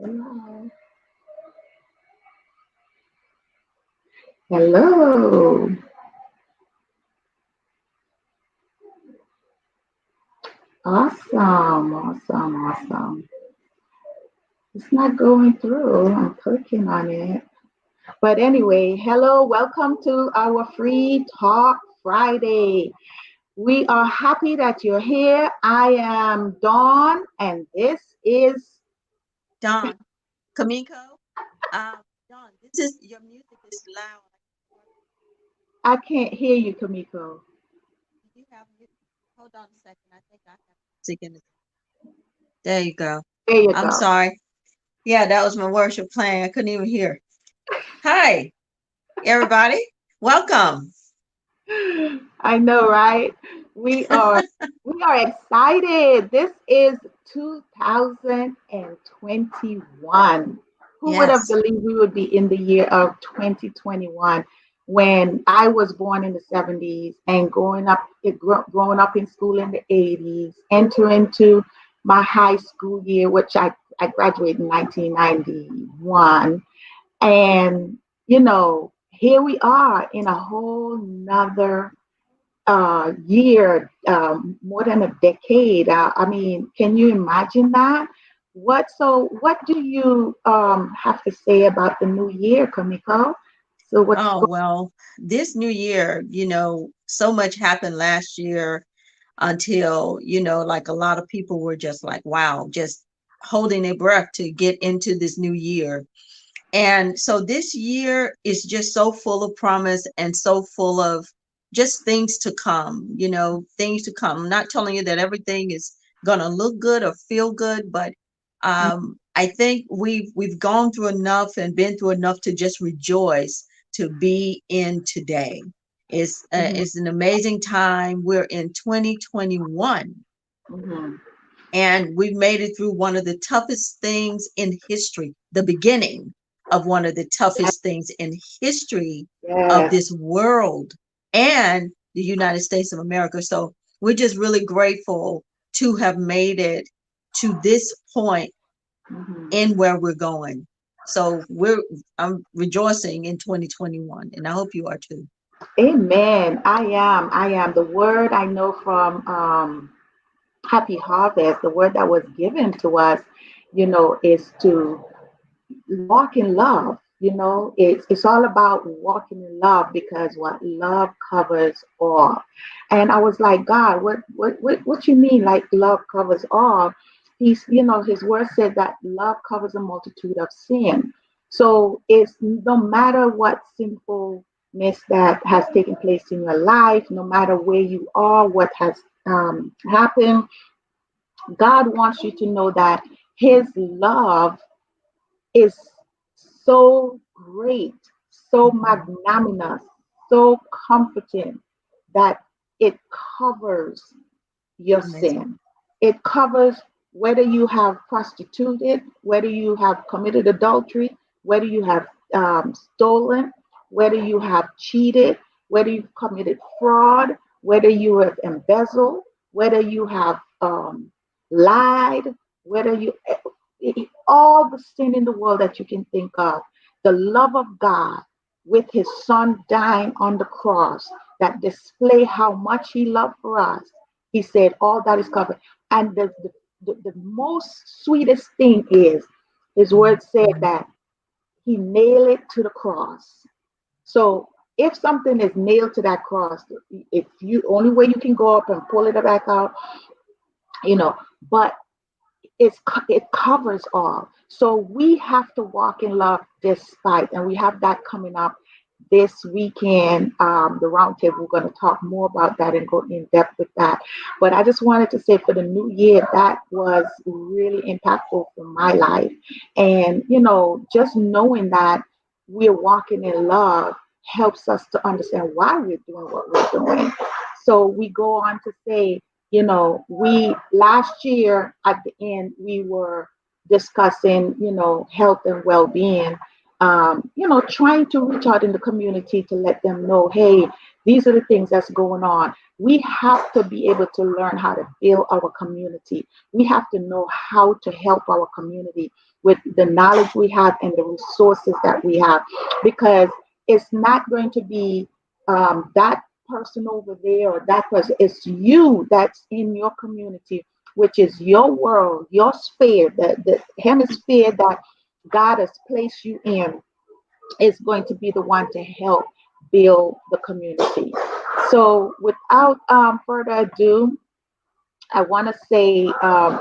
Hello. Hello. Awesome. Awesome. Awesome. It's not going through. I'm clicking on it. But anyway, hello. Welcome to our Free Talk Friday. We are happy that you're here. I am Dawn, and this is. Dawn, Kamiko, Dawn, this is your music is loud. I can't hear you, Kamiko. You have music. Hold on a second. I think I have music in the. There you go. There you I'm go. sorry. Yeah, that was my worship playing. I couldn't even hear. Hi, everybody. Welcome. I know, right? We are we are excited. This is 2021. Who would have Yes. believed we would be in the year of 2021 when I was born in the 70s and growing up in school in the 80s, entering into my high school year, which I graduated in 1991. And, here we are in a whole nother year, more than a decade. I mean, can you imagine that? What do you have to say about the new year, Kamiko? So what's Oh, well, this new year, so much happened last year until, like a lot of people were just like, wow, just holding their breath to get into this new year. And so this year is just so full of promise and so full of just things to come, things to come. I'm not telling you that everything is going to look good or feel good, but I think we've gone through enough and been through enough to just rejoice to be in today. Mhm, It's an amazing time. We're in 2021 mhm. and we've made it through one of the toughest things in history, the beginning of one of the toughest things in history of Yes. this world and the United States of America. So we're just really grateful to have made it to this point Mhm. in where we're going. So I'm rejoicing in 2021 and I hope you are too. Amen. I am. The word I know from Happy Harvest, the word that was given to us, is to walk in love. It's all about walking in love because what love covers all. And I was like, God, what you mean, like love covers all? His word said that love covers a multitude of sin. So it's no matter what sinfulness that has taken place in your life, no matter where you are, what has happened, God wants you to know that his love is so great, so Mhm. magnanimous, so comforting that it covers your Amazing. sin. It covers whether you have prostituted, whether you have committed adultery, whether you have stolen, whether you have cheated, whether you've committed fraud, whether you have embezzled, whether you have lied, whether all the sin in the world that you can think of. The love of God with his son dying on the cross that display how much he loved for us. He said, all that is covered. And the most sweetest thing is his word said Mhm. that he nailed it to the cross. So if something is nailed to that cross, if you only way you can go up and pull it back out, you know, but it covers all. So we have to walk in love despite, and we have that coming up this weekend. The roundtable, we're going to talk more about that and go in depth with that. But I just wanted to say for the new year, that was really impactful for my life. And, just knowing that we're walking in love helps us to understand why we're doing what we're doing. So we go on to say, we last year at the end we were discussing, health and well-being, trying to reach out in the community to let them know, hey, These are the things that's going on. We have to be able to learn how to build our community. We have to know how to help our community with the knowledge we have and the resources that we have, because it's not going to be that person over there or that person. It's you that's in your community, which is your world, your sphere, the hemisphere that God has placed you in, is going to be the one to help build the community. So, without further ado, I want to say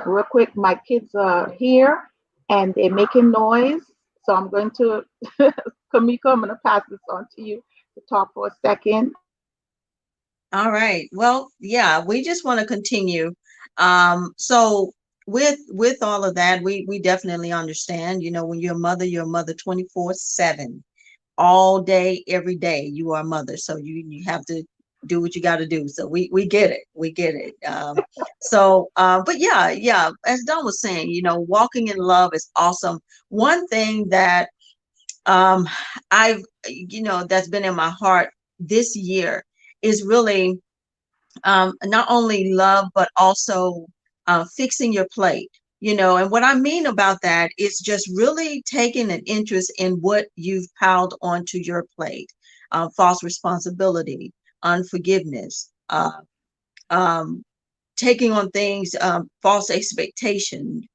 real quick, my kids are here and they're making noise. So, I'm going to, Kamika, I'm going to pass this on to you to talk for a second. All right. Well, yeah, we just want to continue. So with all of that, we definitely understand, when you're a mother 24/7, all day, every day, you are a mother. So you have to do what you got to do. So we get it. We get it. But yeah, as Don was saying, walking in love is awesome. One thing that um I've that's been in my heart this year is really not only love but also fixing your plate. And what I mean about that is just really taking an interest in what you've piled onto your plate. False responsibility, unforgiveness, um, taking on things, false expectation,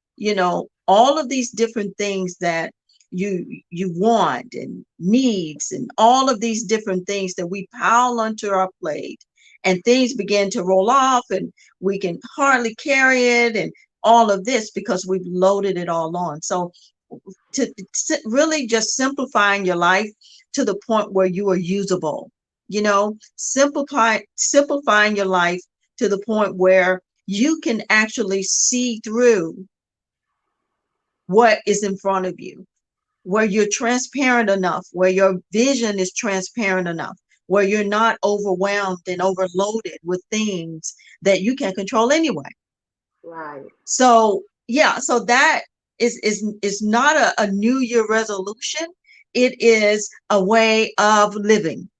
all of these different things that you want and needs, and all of these different things that we pile onto our plate, and things begin to roll off and we can hardly carry it, and all of this because we've loaded it all on. So really just simplifying your life to the point where you are usable, simplifying your life to the point where you can actually see through what is in front of you, where you're transparent enough, where your vision is transparent enough, where you're not overwhelmed and overloaded with things that you can't control anyway. Right. So yeah, so that is not a New Year resolution. It is a way of living.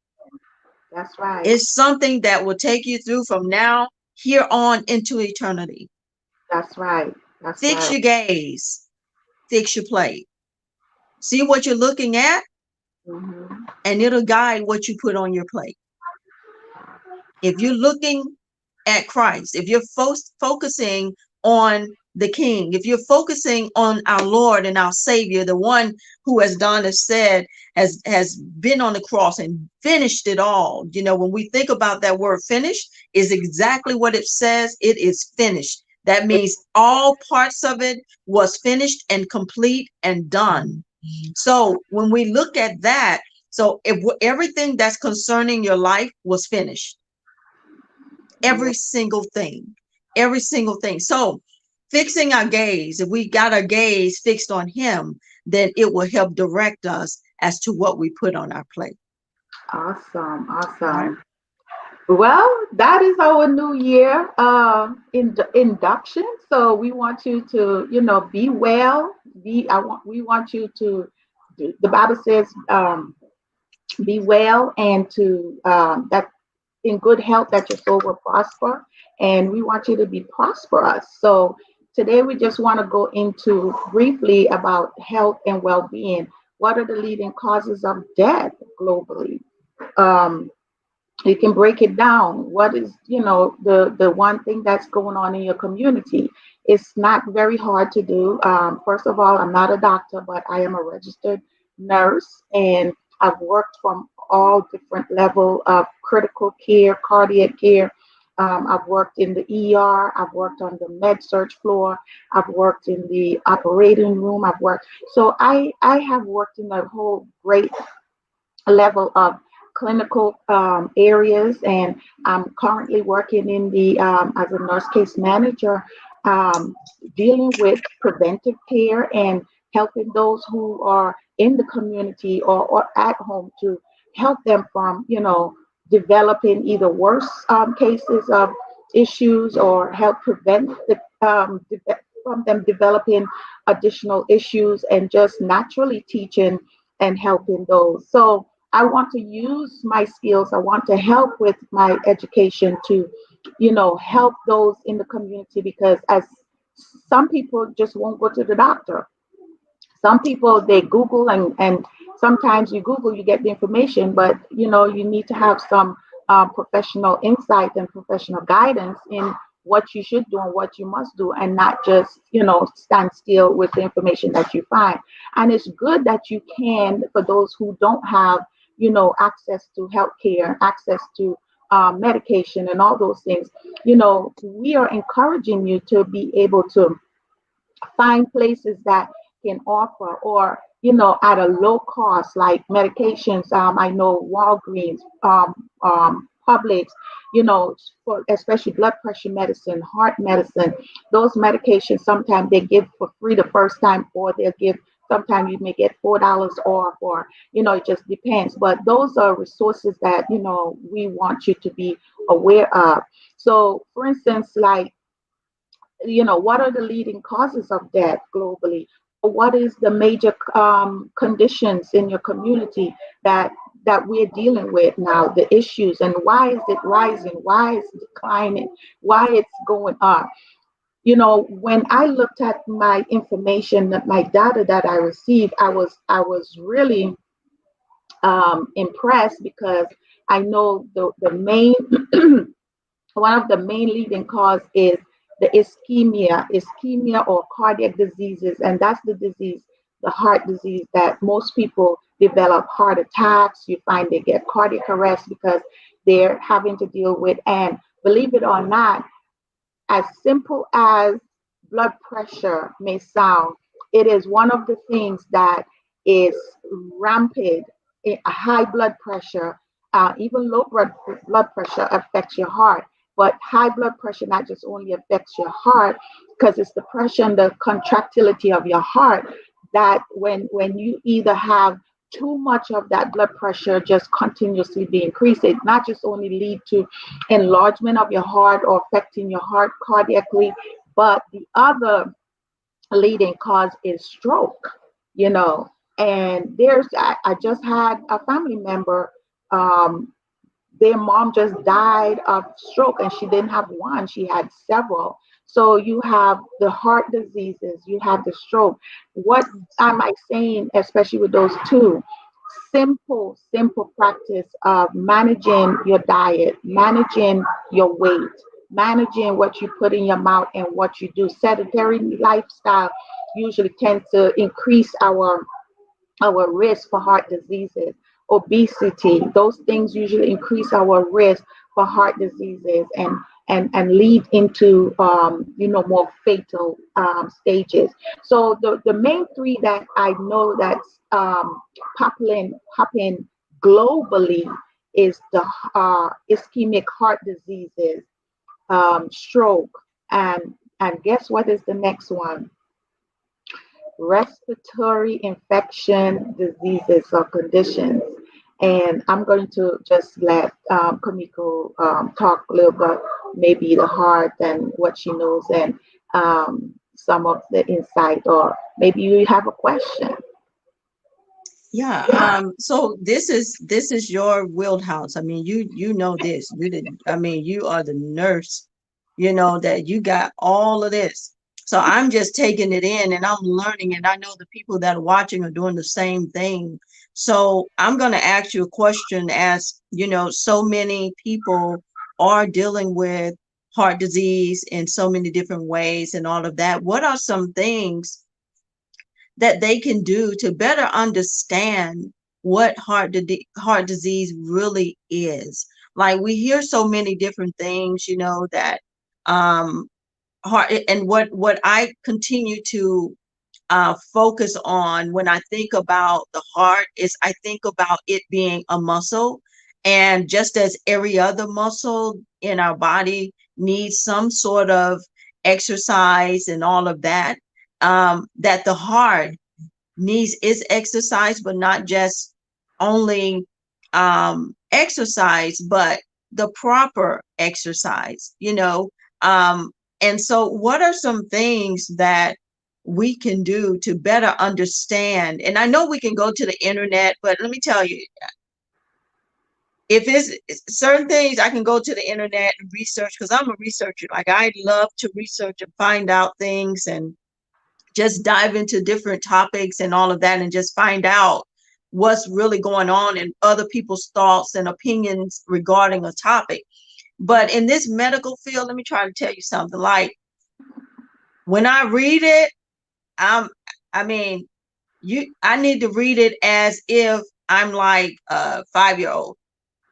That's right. It's something that will take you through from now here on into eternity. That's right. That's Fix right. your gaze, fix your plate. See what you're looking at, Hmm. and it'll guide what you put on your plate. If you're looking at Christ, if you're focusing on the King, if you're focusing on our Lord and our Savior, the one who, as Donna said, has been on the cross and finished it all. When we think about that word finished, is exactly what it says. It is finished. That means all parts of it was finished and complete and done. So when we look at that, so if everything that's concerning your life was finished, Yeah. every single thing, every single thing. So fixing our gaze, if we got our gaze fixed on him, then it will help direct us as to what we put on our plate. Awesome. All right. Awesome. Well, that is our new year induction. So we want you to, be well. We want you to. The Bible says, be well and to that in good health that your soul will prosper. And we want you to be prosperous. So today we just want to go into briefly about health and well-being. What are the leading causes of death globally? Um, you can break it down. What is, the one thing that's going on in your community? It's not very hard to do. First of all, I'm not a doctor, but I am a registered nurse, and I've worked from all different level of critical care, cardiac care. I've worked in the ER. I've worked on the med surge floor. I've worked in the operating room. So I have worked in a whole great level of clinical areas, and I'm currently working in the as a nurse case manager, um, dealing with preventive care and helping those who are in the community or at home to help them from developing either worse cases of issues, or help prevent from them developing additional issues, and just naturally teaching and helping those. So I want to use my skills. I want to help with my education to, help those in the community, because as some people just won't go to the doctor. Some people, they Google, and sometimes you Google, you get the information, but you need to have some professional insight and professional guidance in what you should do and what you must do, and not just stand still with the information that you find. And it's good that you can, for those who don't have access to healthcare, access to medication and all those things. We are encouraging you to be able to find places that can offer, or at a low cost, like medications. I know Walgreens, Publix, for especially blood pressure medicine, heart medicine. Those medications sometimes they give for free the first time, or they'll give, sometimes you may get $4 off, or it just depends. But those are resources that we want you to be aware of. So for instance, like, what are the leading causes of death globally? What is the major conditions in your community that we're dealing with now, the issues, and why is it rising? Why is it declining? Why it's going up? When I looked at my information, that my data that I received, I was really impressed, because I know the main one of the main leading cause is the ischemia or cardiac diseases, and that's the disease, the heart disease, that most people develop heart attacks. You find they get cardiac arrest because they're having to deal with, and believe it or not, as simple as blood pressure may sound, it is one of the things that is rampant. A high blood pressure, even low blood pressure affects your heart. But high blood pressure not just only affects your heart, because it's the pressure and the contractility of your heart, that when you either have too much of that blood pressure just continuously be increased, it not just only lead to enlargement of your heart or affecting your heart cardiacally, but the other leading cause is stroke, you know. And I just had a family member, um, their mom just died of stroke, and she didn't have one, she had several. So you have the heart diseases, you have the stroke. What am I saying, especially with those two? Simple practice of managing your diet, managing your weight, managing what you put in your mouth and what you do. Sedentary lifestyle usually tends to increase our risk for heart diseases. Obesity, those things usually increase our risk for heart diseases, and lead into more fatal stages. So the main three that I know that's popping globally is the ischemic heart diseases, stroke, and guess what is the next one? Respiratory infection diseases or conditions. And I'm going to just let Kamiko talk a little bit, maybe the heart and what she knows, and some of the insight, or maybe you have a question. Yeah. So this is your wheelhouse. I mean, you know this. You did. I mean, you are the nurse. You know that you got all of this. So I'm just taking it in and I'm learning, and I know the people that are watching are doing the same thing. So I'm going to ask you a question. As you know, so many people are dealing with heart disease in so many different ways and all of that. What are some things that they can do to better understand what heart disease really is? Like, we hear so many different things, that um heart, and what I continue to focus on when I think about the heart is I think about it being a muscle, and just as every other muscle in our body needs some sort of exercise and all of that, that the heart needs its exercise, but not just only exercise, but the proper exercise, and so what are some things that we can do to better understand? And I know we can go to the internet, but let me tell you, if it's certain things, I can go to the internet and research, because I'm a researcher. Like, I love to research and find out things and just dive into different topics and all of that, and just find out what's really going on and other people's thoughts and opinions regarding a topic. But in this medical field, let me try to tell you something. Like, when I read it, I'm, I mean, I need to read it as if I'm like a 5-year-old.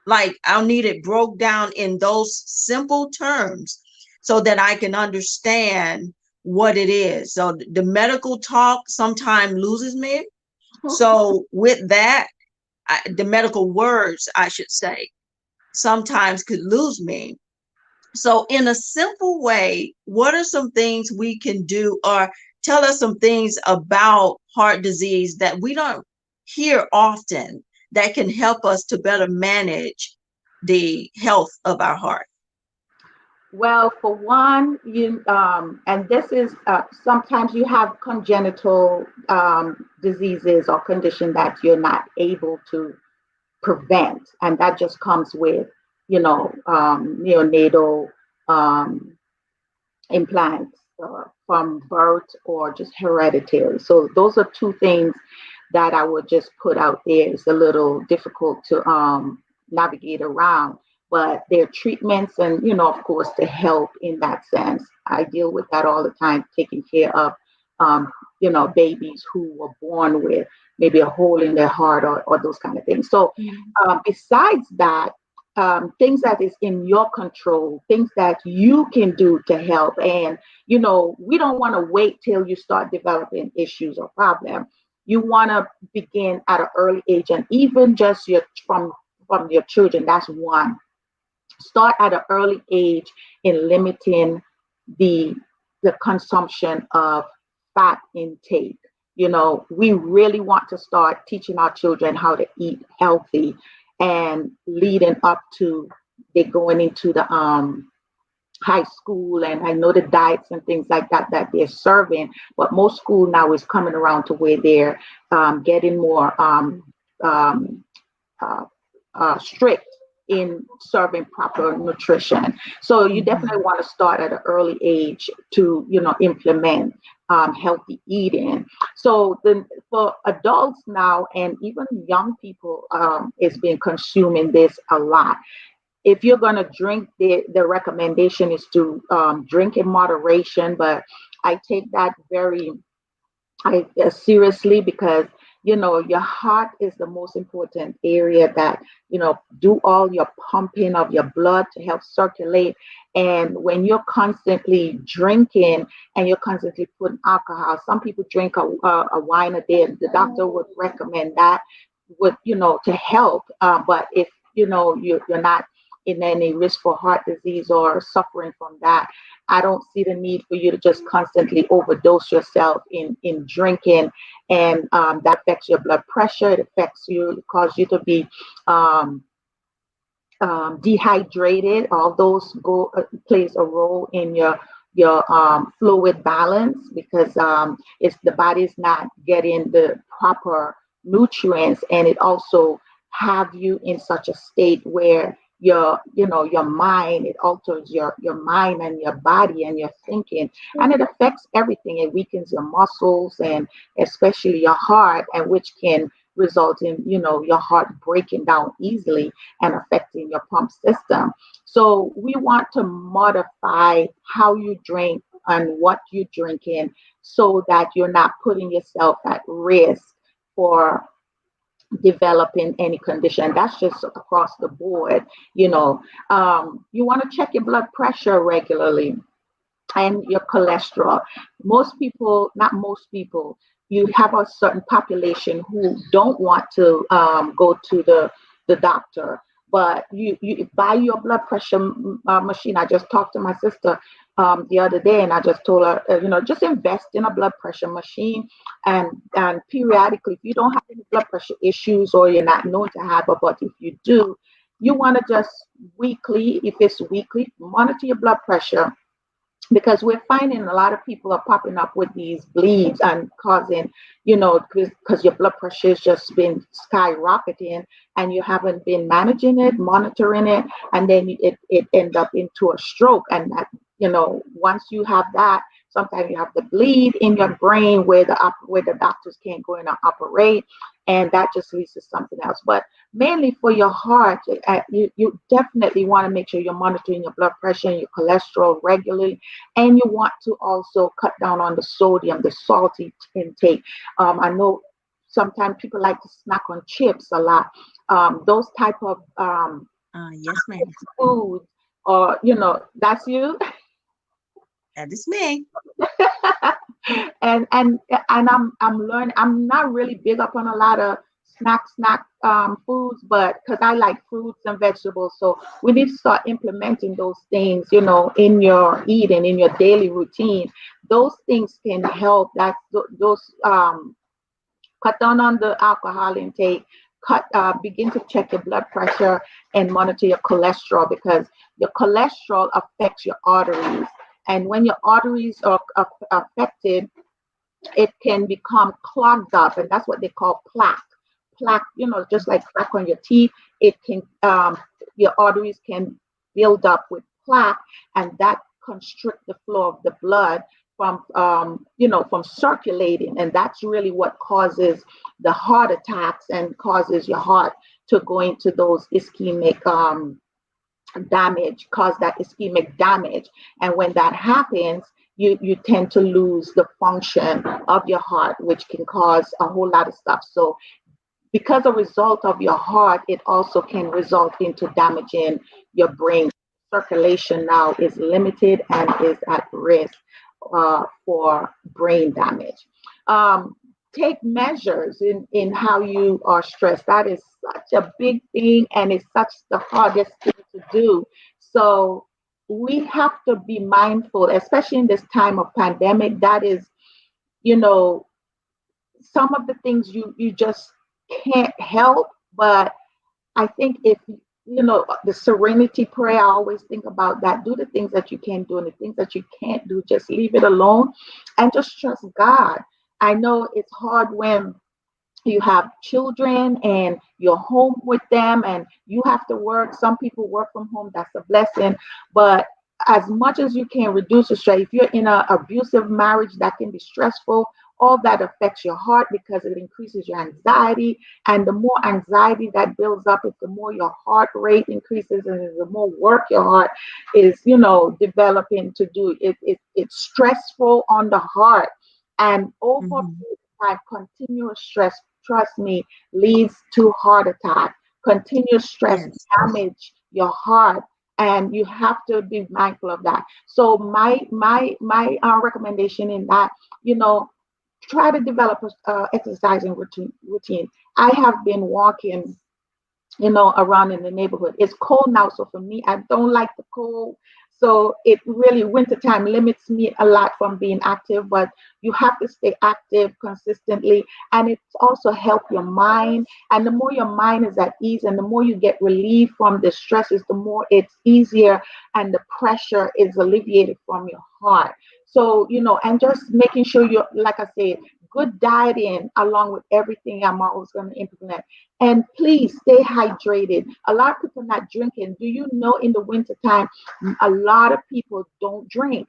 Like, I'll need it broke down in those simple terms so that I can understand what it is. So the medical talk sometimes loses me. So with that, the medical words, I should say, sometimes could lose me. So in a simple way, what are some things we can do, or tell us some things about heart disease that we don't hear often, that can help us to better manage the health of our heart? Well, for one, and this is sometimes you have congenital diseases or condition that you're not able to prevent, and that just comes with, neonatal um, implants from birth or just hereditary. So those are two things that I would just put out there. It's a little difficult to navigate around, but there are treatments and, of course, to help in that sense. I deal with that all the time, taking care of, babies who were born with maybe a hole in their heart or those kind of things. So besides that, things that is in your control, things that you can do to help. And, we don't want to wait till you start developing issues or problems. You want to begin at an early age, and even just from your children. That's one. Start at an early age in limiting the consumption of fat intake. We really want to start teaching our children how to eat healthy, and leading up to they going into the high school. And I know the diets and things like that that they're serving, but most school now is coming around to where they're getting more um, uh, strict in serving proper nutrition. So you definitely want to start at an early age to, implement healthy eating. So then for adults now and even young people, is been consuming this a lot. If you're going to drink, the recommendation is to drink in moderation, but I take that very seriously, because your heart is the most important area that do all your pumping of your blood to help circulate. And when you're constantly drinking and you're constantly putting alcohol, some people drink a wine a day. The doctor would recommend that, would to help. But if you're not in any risk for heart disease or suffering from that, I don't see the need for you to just constantly overdose yourself in drinking, and that affects your blood pressure. It affects you, it causes you to be um, dehydrated. All those go plays a role in your fluid balance, because it's the body's not getting the proper nutrients, and it also have you in such a state where your mind, it alters your mind and your body and your thinking, and it affects everything. It weakens your muscles and especially your heart, and which can result in your heart breaking down easily and affecting your pump system. So we want to modify how you drink and what you're drinking, so that you're not putting yourself at risk for developing any condition. That's just across the board. You want to check your blood pressure regularly and your cholesterol. Most people, not most people, you have a certain population who don't want to go to the doctor, but you buy your blood pressure machine. I just talked to my sister the other day, and I just told her, just invest in a blood pressure machine, and periodically, if you don't have any blood pressure issues or you're not known to have it, but if you do, you want to just weekly, if it's weekly, monitor your blood pressure because we're finding a lot of people are popping up with these bleeds and causing, because your blood pressure has just been skyrocketing and you haven't been managing it, monitoring it, and then it end up into a stroke. And that, once you have that, sometimes you have the bleed in your brain where the doctors can't go in and operate, and that just leads to something else. But mainly for your heart, you definitely want to make sure you're monitoring your blood pressure and your cholesterol regularly, and you want to also cut down on the sodium, the salty intake. I know sometimes people like to snack on chips a lot. Those type of Yes, ma'am. foods, or that's you. That is me. and I'm learning. I'm not really big up on a lot of snack foods, but because I like fruits and vegetables, so we need to start implementing those things, in your eating, in your daily routine. Those things can help. Those cut down on the alcohol intake. Begin to check your blood pressure and monitor your cholesterol, because your cholesterol affects your arteries, and when your arteries are affected, it can become clogged up, and that's what they call plaque. Plaque, just like plaque on your teeth, it can your arteries can build up with plaque, and that constrict the flow of the blood from circulating, and that's really what causes the heart attacks and causes your heart to go into those ischemic damage, cause that ischemic damage. And when that happens, you tend to lose the function of your heart, which can cause a whole lot of stuff. So because a result of your heart, it also can result into damaging your brain. Circulation now is limited and is at risk for brain damage. Um, Take measures in how you are stressed. That is such a big thing, and it's such the hardest thing to do. So we have to be mindful, especially in this time of pandemic. That is, you know, some of the things you just can't help. But I think if the serenity prayer, I always think about that. Do the things that you can do, and the things that you can't do, just leave it alone and just trust God. I know it's hard when you have children and you're home with them and you have to work. Some people work from home, that's a blessing. But as much as you can reduce the stress, if you're in an abusive marriage, that can be stressful. All that affects your heart because it increases your anxiety. And the more anxiety that builds up, it's the more your heart rate increases, and the more work your heart is, developing to do. It's stressful on the heart. And over Hmm. time, continuous stress, trust me, leads to heart attack. Continuous stress Yes. damage your heart, and you have to be mindful of that. So my recommendation in that, you know, try to develop a exercising routine. I have been walking, around in the neighborhood. It's cold now, so for me, I don't like the cold. So it really, wintertime limits me a lot from being active, but you have to stay active consistently. And it's also help your mind. And the more your mind is at ease and the more you get relief from the stresses, the more it's easier and the pressure is alleviated from your heart. So, and just making sure you're, like I said, good dieting along with everything I'm always going to implement. And please stay hydrated. A lot of people not drinking. Do you know in the wintertime, a lot of people don't drink?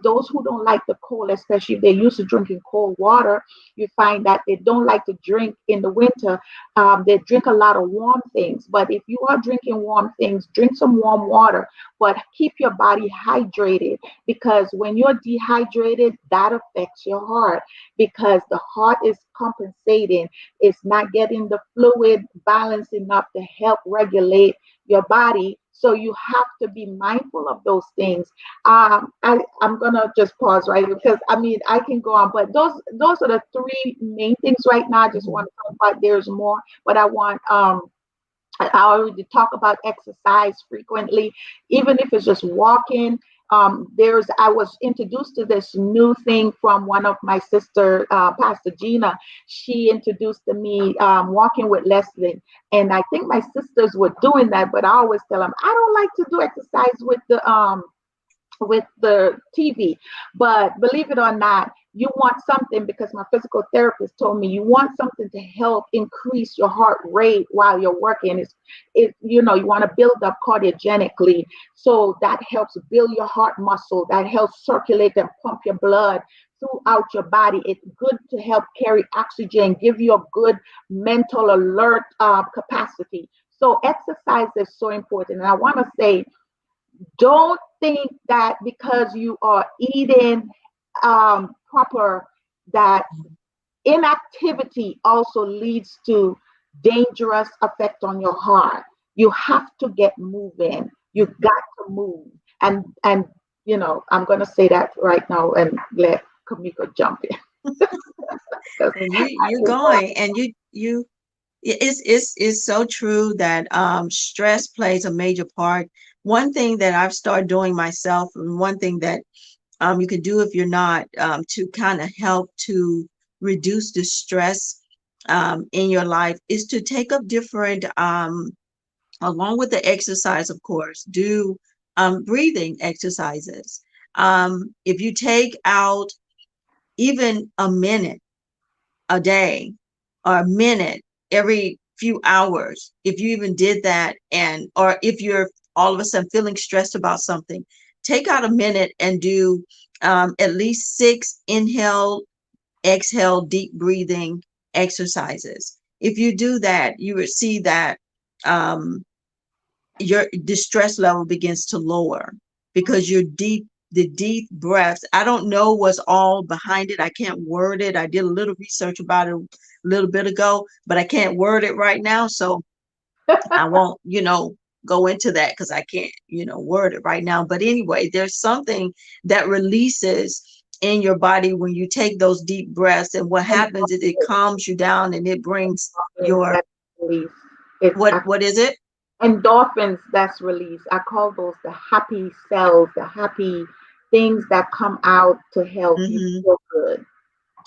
Those who don't like the cold, especially if they're used to drinking cold water, you find that they don't like to drink in the winter. They drink a lot of warm things. But if you are drinking warm things, drink some warm water, but keep your body hydrated, because when you're dehydrated, that affects your heart, because the heart is compensating. It's not getting the fluid balance enough to help regulate your body. So you have to be mindful of those things. I'm gonna just pause right here, because I mean I can go on, but those are the three main things right now. I just Hmm. want to talk about. There's more, but I want I already talk about exercise frequently, even if it's just walking. I was introduced to this new thing from one of my sister, Pastor Gina. She introduced to me walking with Leslie, and I think my sisters were doing that, but I always tell them I don't like to do exercise with with the TV. But believe it or not, you want something, because my physical therapist told me you want something to help increase your heart rate while you're working. You want to build up cardiogenic, so that helps build your heart muscle, that helps circulate and pump your blood throughout your body. It's good to help carry oxygen, give you a good mental alert capacity. So exercise is so important. And I want to say, don't think that because you are eating proper, that inactivity also leads to dangerous effect on your heart. You have to get moving. You've got to move. And I'm gonna say that right now and let Kamiko jump in. 'Cause And you're going, and you it's so true that stress plays a major part. One thing that I've started doing myself, and one thing that you can do if you're not, to kind of help to reduce the stress in your life, is to take up different, along with the exercise, of course, do breathing exercises. If you take out even a minute a day, or a minute every few hours, if you even did that, and or if you're all of a sudden feeling stressed about something, take out a minute and do at least 6 inhale, exhale, deep breathing exercises. If you do that, you would see that um, your distress level begins to lower, because the deep breaths. I don't know what's all behind it. I can't word it. I did a little research about it a little bit ago, but I can't word it right now. So I won't, go into that, because I can't, word it right now. But anyway, there's something that releases in your body when you take those deep breaths. And what happens is it calms you down, and it brings your, That's release. It's what is it? endorphins that's released. I call those the happy cells, the happy things that come out to help you Mm-hmm. feel good.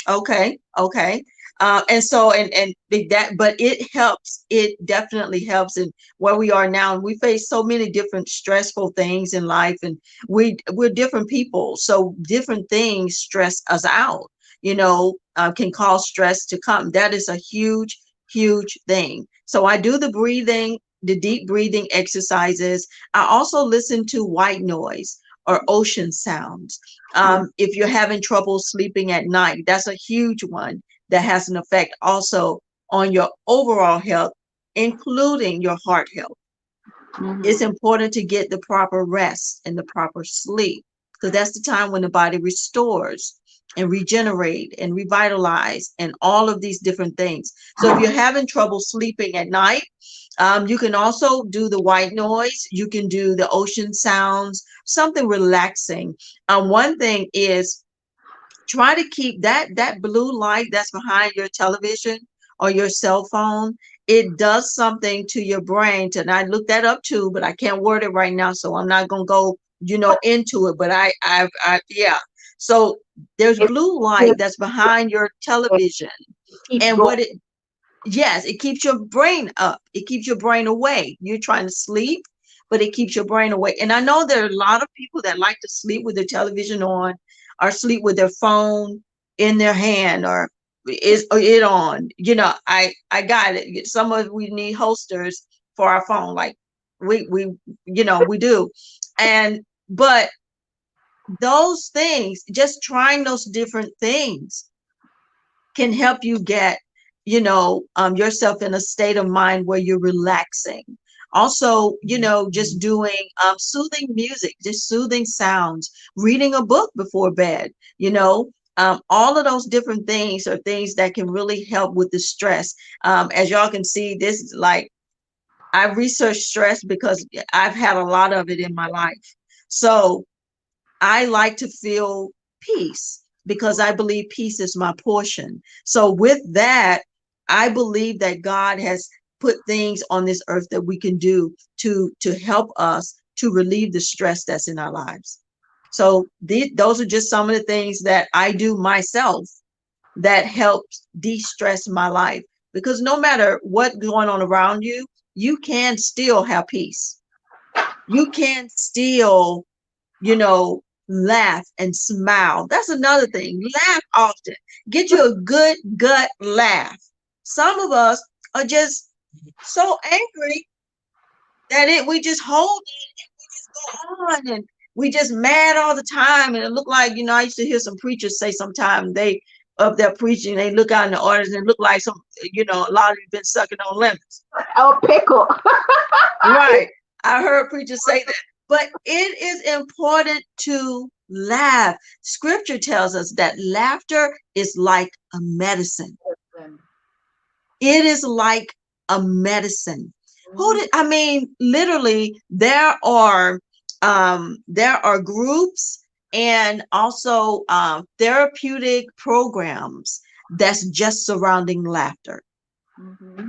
Okay, okay. And so, that, but it helps. It definitely helps in where we are now. And we face so many different stressful things in life, and we're different people. So different things stress us out, can cause stress to come. That is a huge, huge thing. So I do the deep breathing exercises. I also listen to white noise or ocean sounds. Mhm. If you're having trouble sleeping at night, that's a huge one that has an effect also on your overall health, including your heart health. It's Mhm. important to get the proper rest and the proper sleep, because that's the time when the body restores and regenerate and revitalize and all of these different things. So if you're having trouble sleeping at night, you can also do the white noise. You can do the ocean sounds, something relaxing. One thing is, try to keep that blue light that's behind your television or your cell phone. It does something to your brain. And I looked that up too, but I can't word it right now, so I'm not gonna go, into it. But yeah. So there's It, blue light it, that's behind your it television, keeps and going. what it yes, it keeps your brain up. It keeps your brain away. You're trying to sleep, but it keeps your brain away. And I know there are a lot of people that like to sleep with their television on, or sleep with their phone in their hand, or is it on. I got it. Some of we need holsters for our phone, like we we do. And but those things, just trying those different things can help you get, yourself in a state of mind where you're relaxing. Also, just doing soothing music, just soothing sounds, reading a book before bed, all of those different things are things that can really help with the stress. As y'all can see, this is like, I researched stress because I've had a lot of it in my life. So I like to feel peace, because I believe peace is my portion. So with that, I believe that God has put things on this earth that we can do to help us to relieve the stress that's in our lives. So those are just some of the things that I do myself that helps de-stress my life, because no matter what's going on around you can still have peace. You can still laugh and smile. That's another thing. Laugh often. Get you a good gut laugh. Some of us are just so angry that we just hold it and we just go on and we just mad all the time. And it look like, I used to hear some preachers say sometimes they up there preaching, they look out in the audience and look like a lot of you been sucking on lemons. Oh, pickle. Right. I heard preachers say that. But it is important to laugh. Scripture tells us that laughter is like a medicine. It is like a medicine. Literally, there are groups and also therapeutic programs that's just surrounding laughter. Mm-hmm.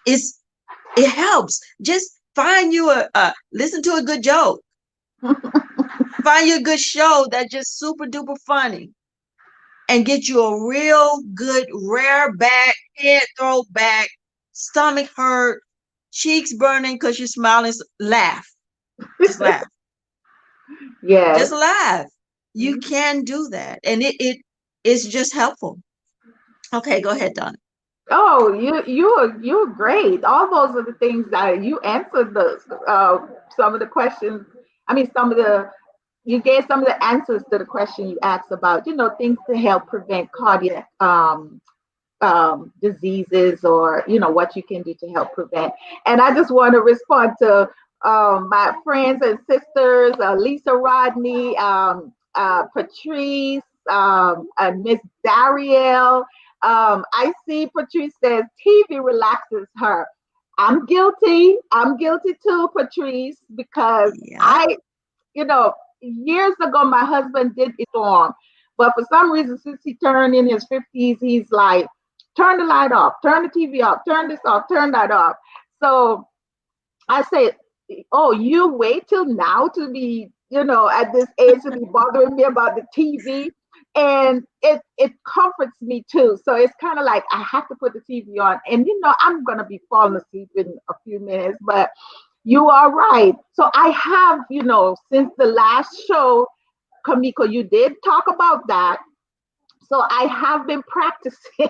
It helps. Just find you listen to a good joke. Find you a good show that's just super duper funny, and get you a real good rear back, head throw back, stomach hurt, cheeks burning because you're smiling. Laugh. Just laugh. Yes. Just laugh. You can do that. And it's just helpful. Okay, go ahead, Donna. Oh, you're great. All those are the things that you answered some of the questions. I mean, you gave some of the answers to the question you asked about, things to help prevent cardiac diseases, or what you can do to help prevent. And I just want to respond to my friends and sisters, Lisa Rodney, Patrice, and Miss Darielle. I see Patrice says TV relaxes her. I'm guilty. I'm guilty too, Patrice, because Yeah. years ago, my husband did it on, but for some reason, since he turned in his 50s, he's like, turn the light off, turn the TV off, turn this off, turn that off. So I said, oh, you wait till now to be, at this age to be bothering me about the TV. And it comforts me too. So it's kind of like I have to put the TV on. And, I'm going to be falling asleep in a few minutes, but you are right. So I have, since the last show, Kamiko, you did talk about that. So I have been practicing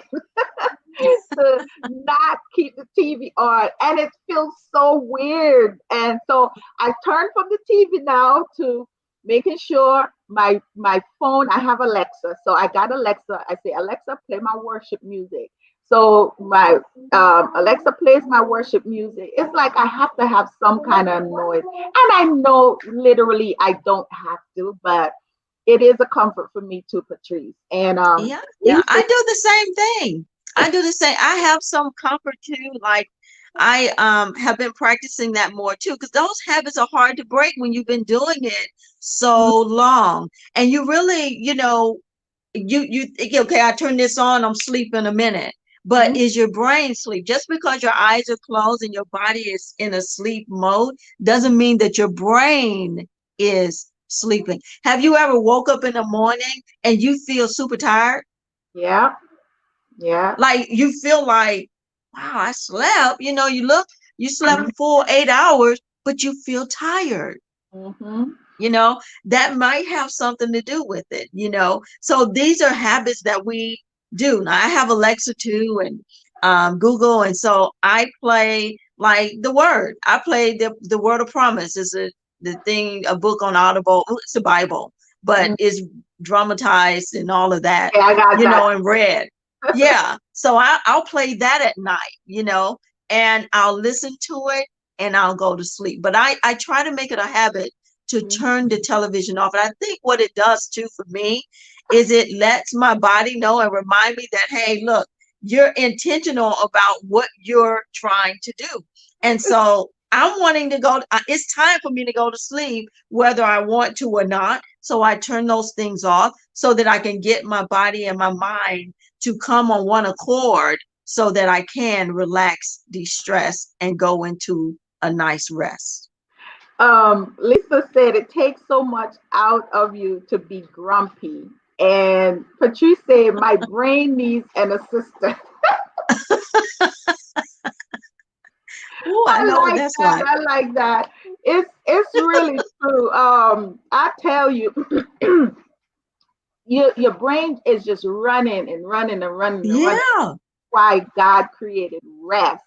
to not keep the TV on, and it feels so weird. And so I turned from the TV now to making sure my phone. I have Alexa, so I got Alexa. I say, Alexa, play my worship music. So my Alexa plays my worship music. It's like I have to have some kind of noise, and I know literally I don't have to, but it is a comfort for me too, Patrice. And Yeah. Lisa, I do the same thing. I do the same. I have some comfort too. Like I have been practicing that more too, because those habits are hard to break when you've been doing it so long. And you really, you think, okay, I turn this on, I'm sleeping in a minute. But is your brain sleep? Just because your eyes are closed and your body is in a sleep mode doesn't mean that your brain is sleeping. Have you ever woke up in the morning and you feel super tired? yeah, yeah. Like you feel like, wow, I slept. You slept a full 8 hours, but you feel tired. Mm-hmm. That might have something to do with it. So these are habits that we do. Now I have Alexa too, and Google, and so I play like the word. I play the word of promise. Is a book on Audible. It's the Bible, but it's dramatized and all of that. Yeah, I got that. And read. Yeah. So I'll play that at night. And I'll listen to it and I'll go to sleep. But I try to make it a habit to turn the television off. And I think what it does too for me is it lets my body know and remind me that, hey, look, you're intentional about what you're trying to do. And so I'm wanting to go, it's time for me to go to sleep, whether I want to or not. So I turn those things off so that I can get my body and my mind to come on one accord so that I can relax, de-stress, and go into a nice rest. Lisa said it takes so much out of you to be grumpy. And Patrice said, my brain needs an assistant. Oh, I know what that's like. I like that. It's really true. I tell you, your brain is just running and running and running and running. Yeah. Why God created rest.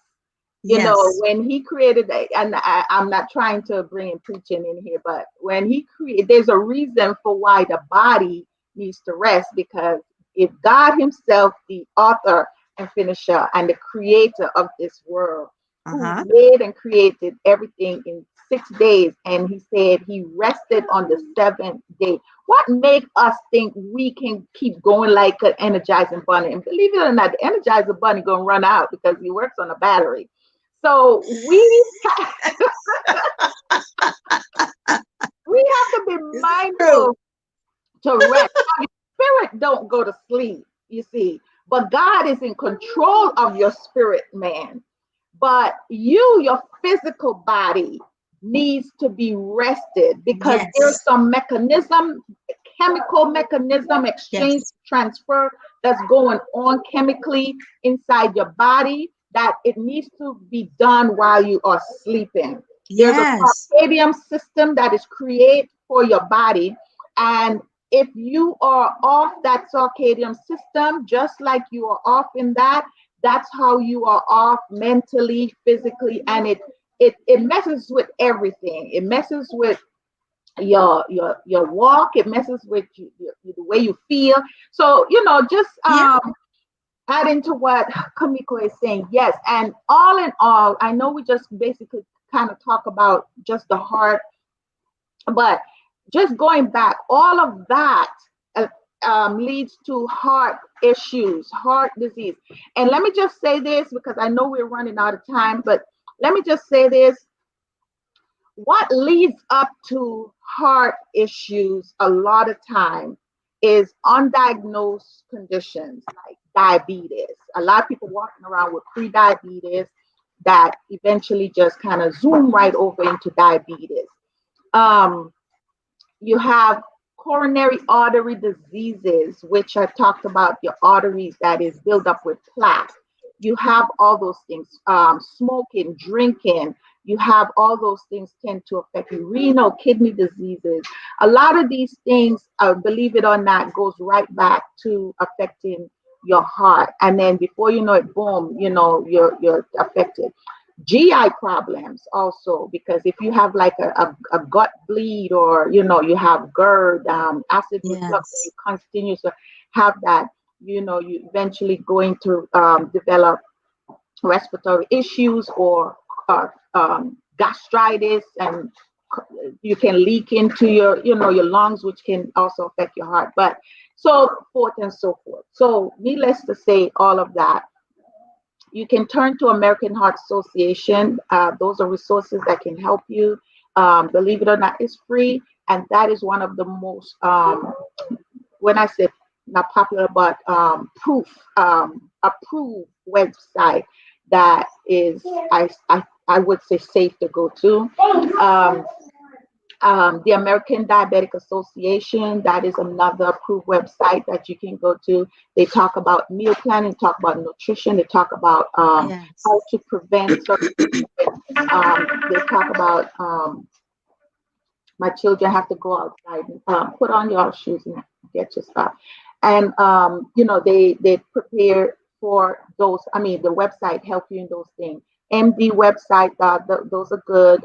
Yes. When he created, and I'm not trying to bring in preaching in here, but when he created, there's a reason for why the body needs to rest, because if God himself, the author and finisher and the creator of this world, who Uh-huh. made and created everything in 6 days, and he said he rested on the seventh day, what make us think we can keep going like an energizing bunny? And believe it or not, the energizer bunny gonna run out because he works on a battery. So we have to be This is true. mindful to rest. Spirit don't go to sleep, you see, but God is in control of your spirit, man. But your physical body needs to be rested, because there's Yes. some mechanism, chemical mechanism, exchange Yes. transfer that's going on chemically inside your body, that it needs to be done while you are sleeping. There's a Yes. circadian system that is created for your body, and if you are off that circadian system, just like you are off in that, that's how you are off mentally, physically, and it messes with everything. It messes with your walk. It messes with the way you feel. So just Yeah. adding to what Kamiko is saying, yes. And all in all, I know we just basically kind of talk about just the heart, but just going back, all of that uh, leads to heart issues, heart disease. And let me just say this, because I know we're running out of time, but let me just say this. What leads up to heart issues a lot of time is undiagnosed conditions like diabetes. A lot of people walking around with pre-diabetes that eventually just kind of zoom right over into diabetes. Um, you have coronary artery diseases, which I talked about, your arteries that is built up with plaque. You have all those things, smoking, drinking. You have all those things tend to affect you. Renal, kidney diseases. A lot of these things, believe it or not, goes right back to affecting your heart. And then before you know it, boom, you're affected. GI problems also, because if you have like a gut bleed, or you have GERD, acid reflux, and you Yes. continue to have that, you eventually going to develop respiratory issues, or gastritis, and you can leak into your lungs, which can also affect your heart, but so forth and so forth. So needless to say, all of that, you can turn to American Heart Association. Those are resources that can help you. Believe it or not, it's free, and that is one of the most, when I say not popular, but approved website that is, I would say, safe to go to. Um, the American Diabetic Association, that is another approved website that you can go to. They talk about meal planning, talk about nutrition, they talk about Yes. how to prevent certain things. They talk about my children have to go outside and put on your shoes and get your stuff. And they prepare for those. I mean, the website help you in those things. MD website, those are good.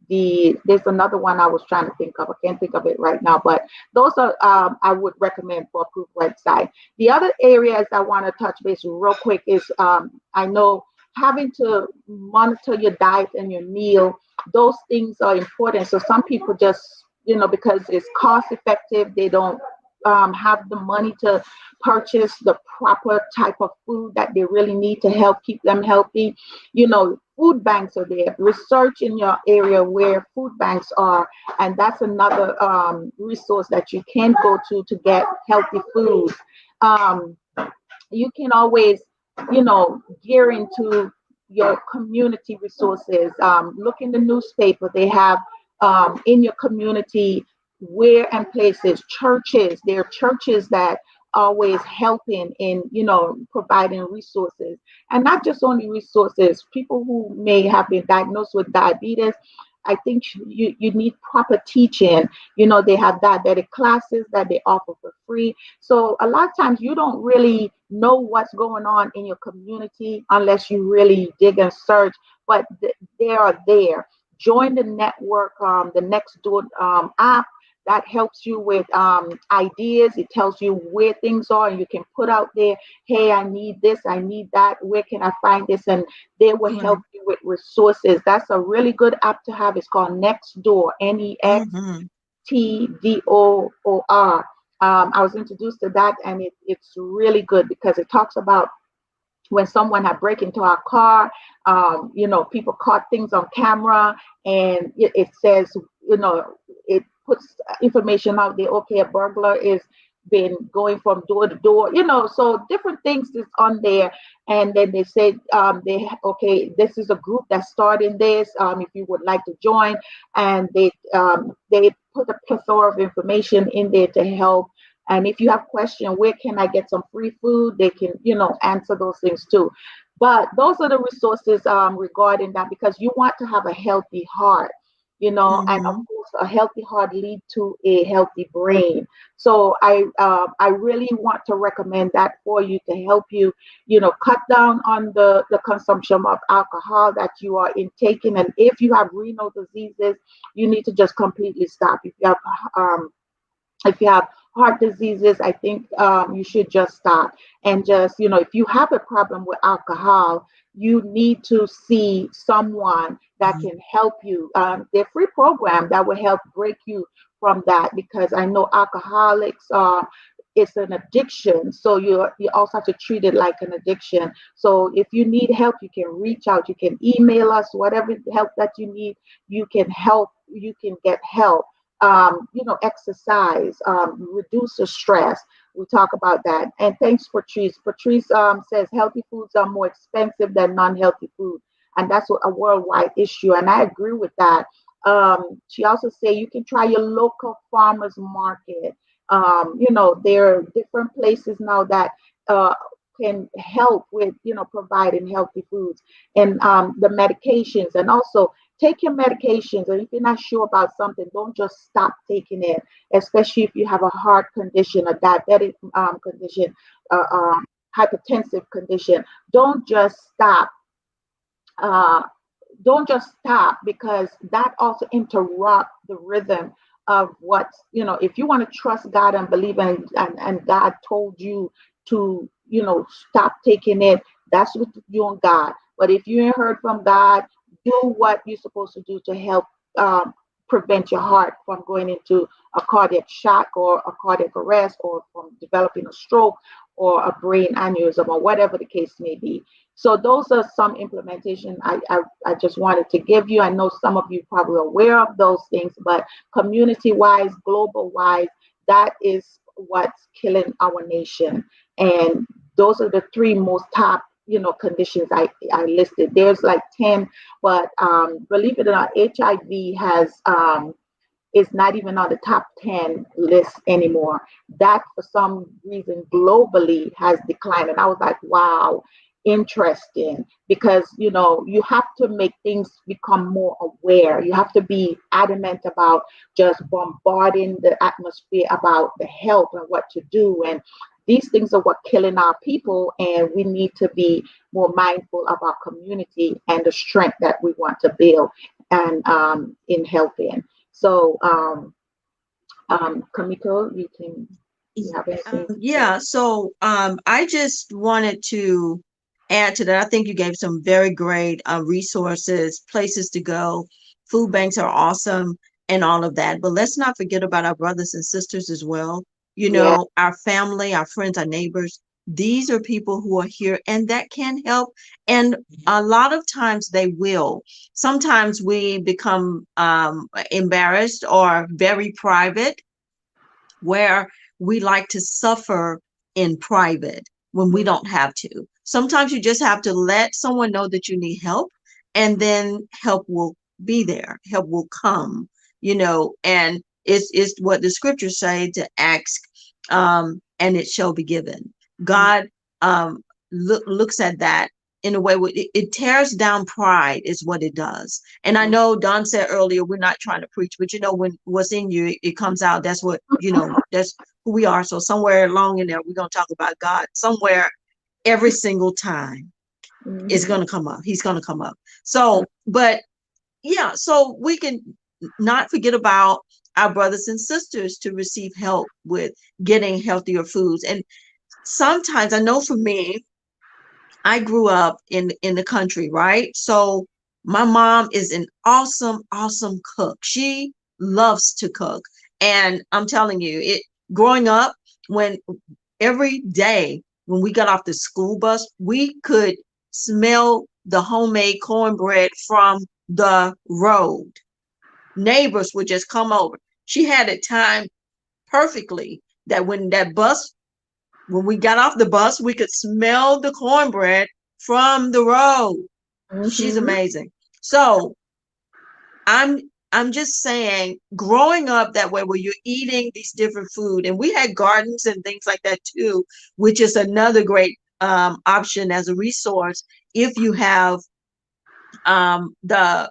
There's another one I was trying to think of. I can't think of it right now, but those are I would recommend for approved website. The other areas I want to touch base real quick is I know having to monitor your diet and your meal, those things are important. So some people just, because it's cost effective, they don't have the money to purchase the proper type of food that they really need to help keep them healthy. Food banks are there. Research in your area where food banks are, and that's another resource that you can go to get healthy food. Um, you can always, gear into your community resources. Look in the newspaper. They have in your community where and places, churches. There are churches that always helping in, providing resources, and not just only resources. People who may have been diagnosed with diabetes, I think you need proper teaching. They have dietetic classes that they offer for free. So a lot of times you don't really know what's going on in your community unless you really dig and search, but they are there. Join the network, the next door app that helps you with ideas. It tells you where things are, and you can put out there, hey, I need this, I need that, where can I find this? And they will help Right. you with resources. That's a really good app to have. It's called Nextdoor, Mm-hmm. Nextdoor. I was introduced to that, and it's really good because it talks about when someone had break into our car. People caught things on camera, and it says, it puts information out there. Okay, a burglar is been going from door to door. So different things is on there. And then they said, okay, this is a group that's starting this. If you would like to join, and they put a plethora of information in there to help. And if you have question, where can I get some free food? They can, answer those things too. But those are the resources regarding that, because you want to have a healthy heart, and of Mm-hmm. course a healthy heart lead to a healthy brain. So I really want to recommend that for you to help you, cut down on the consumption of alcohol that you are intaking. And if you have renal diseases, you need to just completely stop. Um, if you have heart diseases, I think you should just stop. And just, if you have a problem with alcohol, you need to see someone that can help you. They're free program that will help break you from that, because I know alcoholics are, it's an addiction. So you also have to treat it like an addiction. So if you need help, you can reach out, you can email us, whatever help that you need, you can get help. Exercise, reduce the stress. We talk about that. And thanks, Patrice. Patrice says healthy foods are more expensive than non-healthy food, and that's a worldwide issue. And I agree with that. She also say you can try your local farmers market. There are different places now that uh, can help with providing healthy foods, and the medications. And also take your medications. And if you're not sure about something, don't just stop taking it, especially if you have a heart condition, a diabetic condition, hypertensive condition. Don't just stop. Uh, don't just stop, because that also interrupt the rhythm of what, if you want to trust God and believe, and God told you to, stop taking it, that's what you and God. But if you ain't heard from God, do what you're supposed to do to help um, prevent your heart from going into a cardiac shock or a cardiac arrest, or from developing a stroke or a brain aneurysm, or whatever the case may be. So those are some implementation I just wanted to give you. I know some of you probably aware of those things, but community wise, global wise, that is what's killing our nation. And those are the three most top, conditions I listed. There's like 10, but believe it or not, HIV has is not even on the top 10 list anymore. That for some reason globally has declined. And I was like, wow, interesting. Because, you have to make things become more aware. You have to be adamant about just bombarding the atmosphere about the help and what to do. And these things are what killing our people. And we need to be more mindful of our community and the strength that we want to build and in helping. So, Kamiko, you have anything to say? Yeah, so I just wanted to add to that. I think you gave some very great resources, places to go. Food banks are awesome and all of that. But let's not forget about our brothers and sisters as well. Yeah. Our family, our friends, our neighbors. These are people who are here and that can help. And a lot of times they will. Sometimes we become embarrassed or very private, where we like to suffer in private when we don't have to. Sometimes you just have to let someone know that you need help, and then help will be there. Help will come, and it's what the scriptures say to ask, and it shall be given. God looks at that in a way it tears down pride is what it does. And I know Don said earlier, we're not trying to preach, but when what's in you, it comes out. That's what, that's who we are. So somewhere along in there, we're going to talk about God somewhere every single time. It's Mhm. going to come up. He's going to come up. So, but yeah, so we can not forget about our brothers and sisters to receive help with getting healthier foods. And sometimes I know for me, I grew up in the country, right? So my mom is an awesome cook. She loves to cook. And I'm telling you, it growing up, when every day when we got off the school bus, we could smell the homemade cornbread from the road. Neighbors would just come over. She had it timed perfectly that when we got off the bus, we could smell the cornbread from the road. She's Mhm. amazing. So I'm I'm just saying, growing up that way where you're eating these different food, and we had gardens and things like that too, which is another great option as a resource if you have the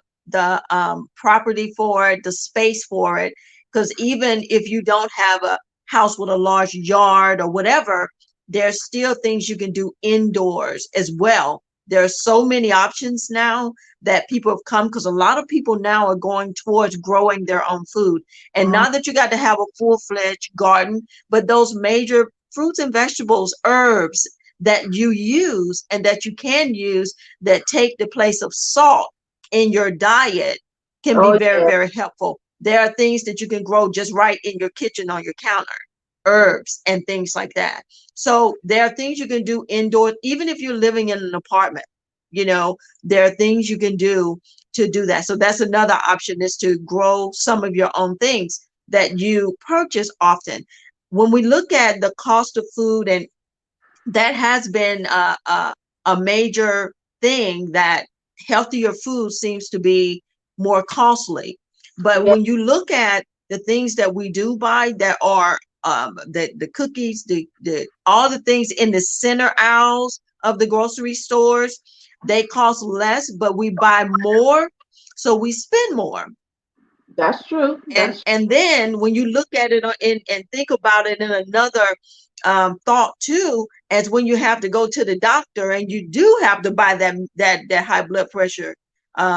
property for it, the space for it. Because even if you don't have a house with a large yard or whatever, there's still things you can do indoors as well. There are so many options now that people have come, because a lot of people now are going towards growing their own food. And not that you got to have a full-fledged garden, but those major fruits and vegetables, herbs that you use and that you can use that take the place of salt in your diet can be Oh very, yeah. very helpful. There are things that you can grow just right in your kitchen on your counter, herbs and things like that. So there are things you can do indoors, even if you're living in an apartment. There are things you can do to do that. So that's another option, is to grow some of your own things that you purchase often. When we look at the cost of food, and that has been a major thing, that healthier food seems to be more costly. But Yeah, when you look at the things that we do buy that are the cookies, the all the things in the center aisles of the grocery stores, they cost less, but we buy more, so we spend more. that's true. and That's and then when you look at it and think about it in another thought too, as when you have to go to the doctor and you do have to buy that high blood pressure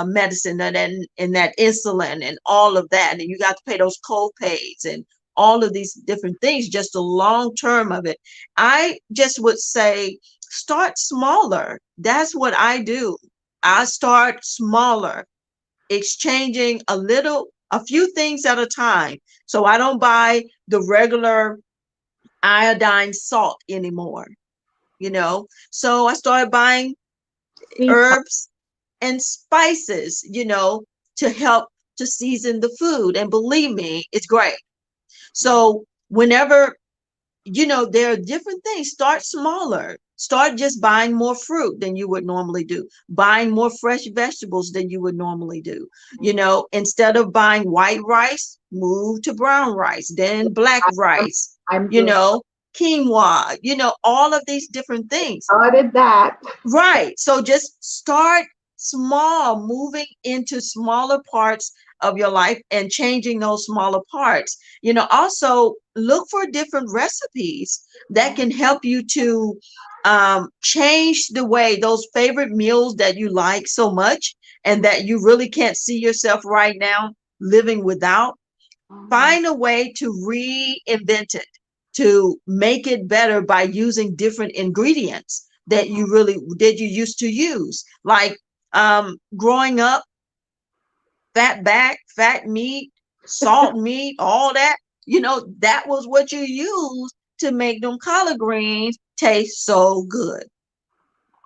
medicine, and that insulin and all of that, and you got to pay those co-pays and all of these different things, just the long term of it. I just would say, start smaller. That's what I do. I start smaller, exchanging a few things at a time. So I don't buy the regular iodine salt anymore, So I started buying sea salt. herbs and spices, to help to season the food. And believe me, it's great. So whenever, there are different things. Start smaller. Start just buying more fruit than you would normally do, buying more fresh vegetables than you would normally do. Instead of buying white rice, move to brown rice, then black I'm, rice, I'm you doing. know, quinoa, all of these different things. Started that. Right. So just start small, moving into smaller parts of your life and changing those smaller parts. Also look for different recipes that can help you to change the way those favorite meals that you like so much and that you really can't see yourself right now living without. Find a way to reinvent it, to make it better by using different ingredients that you used to use. Like growing up, fat back, fat meat, salt meat, all that, that was what you used to make them collard greens taste so good.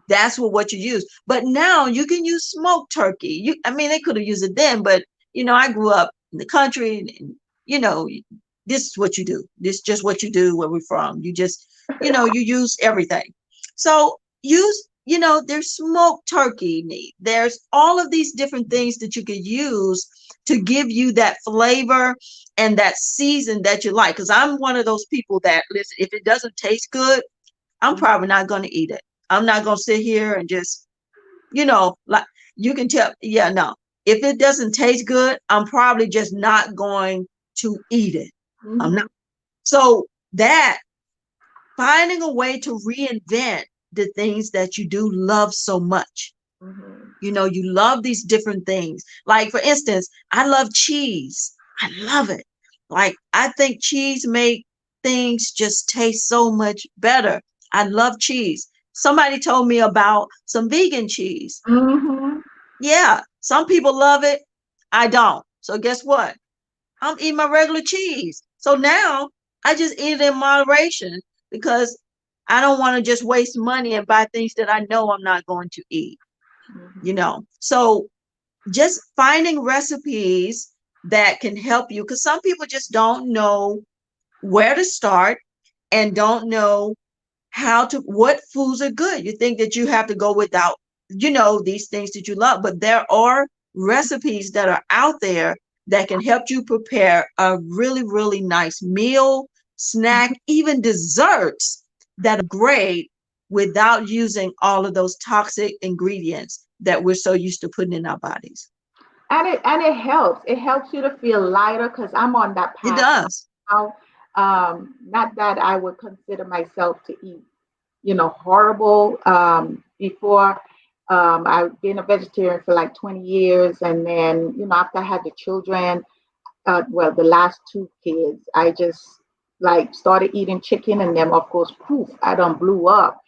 That's what you use. But now you can use smoked turkey. They could have used it then, but I grew up in the country, and you know, this is what you do. This is just what you do where we're from. You just, you use everything. So there's smoked turkey meat. There's all of these different things that you could use to give you that flavor and that season that you like. Because I'm one of those people that, listen, if it doesn't taste good, I'm probably not going to eat it. I'm not going to sit here and just Like you can tell, yeah, no. If it doesn't taste good, I'm probably just not going to eat it. I'm not. Mhm. So that finding a way to reinvent the things that you do love so much. Mhm. You love these different things. Like, for instance, I love cheese. I love it. Like, I think cheese make things just taste so much better. I love cheese. Somebody told me about some vegan cheese. Mhm. Yeah, some people love it. I don't. So guess what? I'm eating my regular cheese. So now I just eat it in moderation because I don't want to just waste money and buy things that I know I'm not going to eat. So just finding recipes that can help you, because some people just don't know where to start and don't know what foods are good. You think that you have to go without, these things that you love, but there are recipes that are out there that can help you prepare a really, really nice meal, snack, even desserts that are great without using all of those toxic ingredients that we're so used to putting in our bodies. And it helps. It helps you to feel lighter because I'm on that It path does. now. Not that I would consider myself to eat, horrible. Before, I've been a vegetarian for like 20 years, and then, after I had the children, well, the last two kids, I just like started eating chicken, and then of course, poof, I done blew up.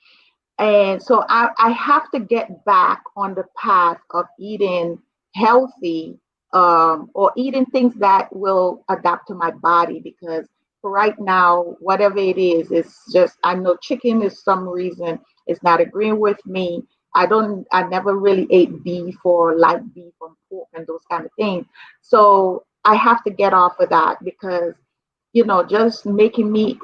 And so I have to get back on the path of eating healthy, or eating things that will adapt to my body, because for right now, whatever it is, it's just, I know chicken is some reason it's not agreeing with me. I never really ate beef or like beef or pork and those kind of things. So I have to get off of that because, just making me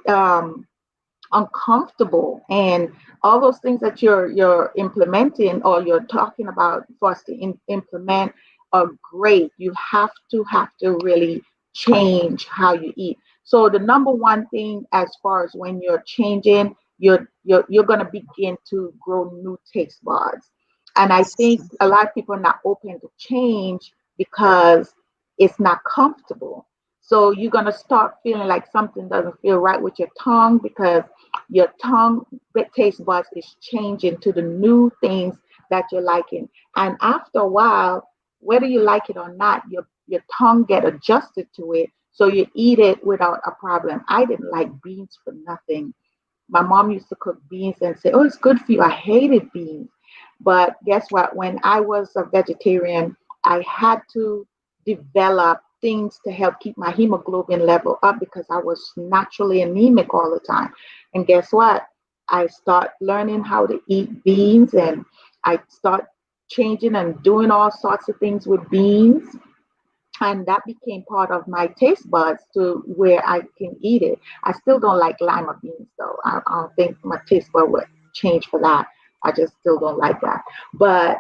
uncomfortable, and all those things that you're implementing or you're talking about for us to implement are great. You have to really change how you eat. So the number one thing, as far as when you're changing, you're going to begin to grow new taste buds. And I This is think true. a lot of people are not open to change because it's not comfortable. So you're going to start feeling like something doesn't feel right with your tongue, because your tongue taste buds is changing to the new things that you're liking. And after a while, whether you like it or not, your tongue get adjusted to it. So you eat it without a problem. I didn't like beans for nothing. My mom used to cook beans and say, "Oh, it's good for you." I hated beans. But guess what? When I was a vegetarian, I had to develop things to help keep my hemoglobin level up because I was naturally anemic all the time. And guess what? I start learning how to eat beans, and I start changing and doing all sorts of things with beans, and that became part of my taste buds to where I can eat it. I still don't like lima beans though. I don't think my taste bud would change for that. I just still don't like that. But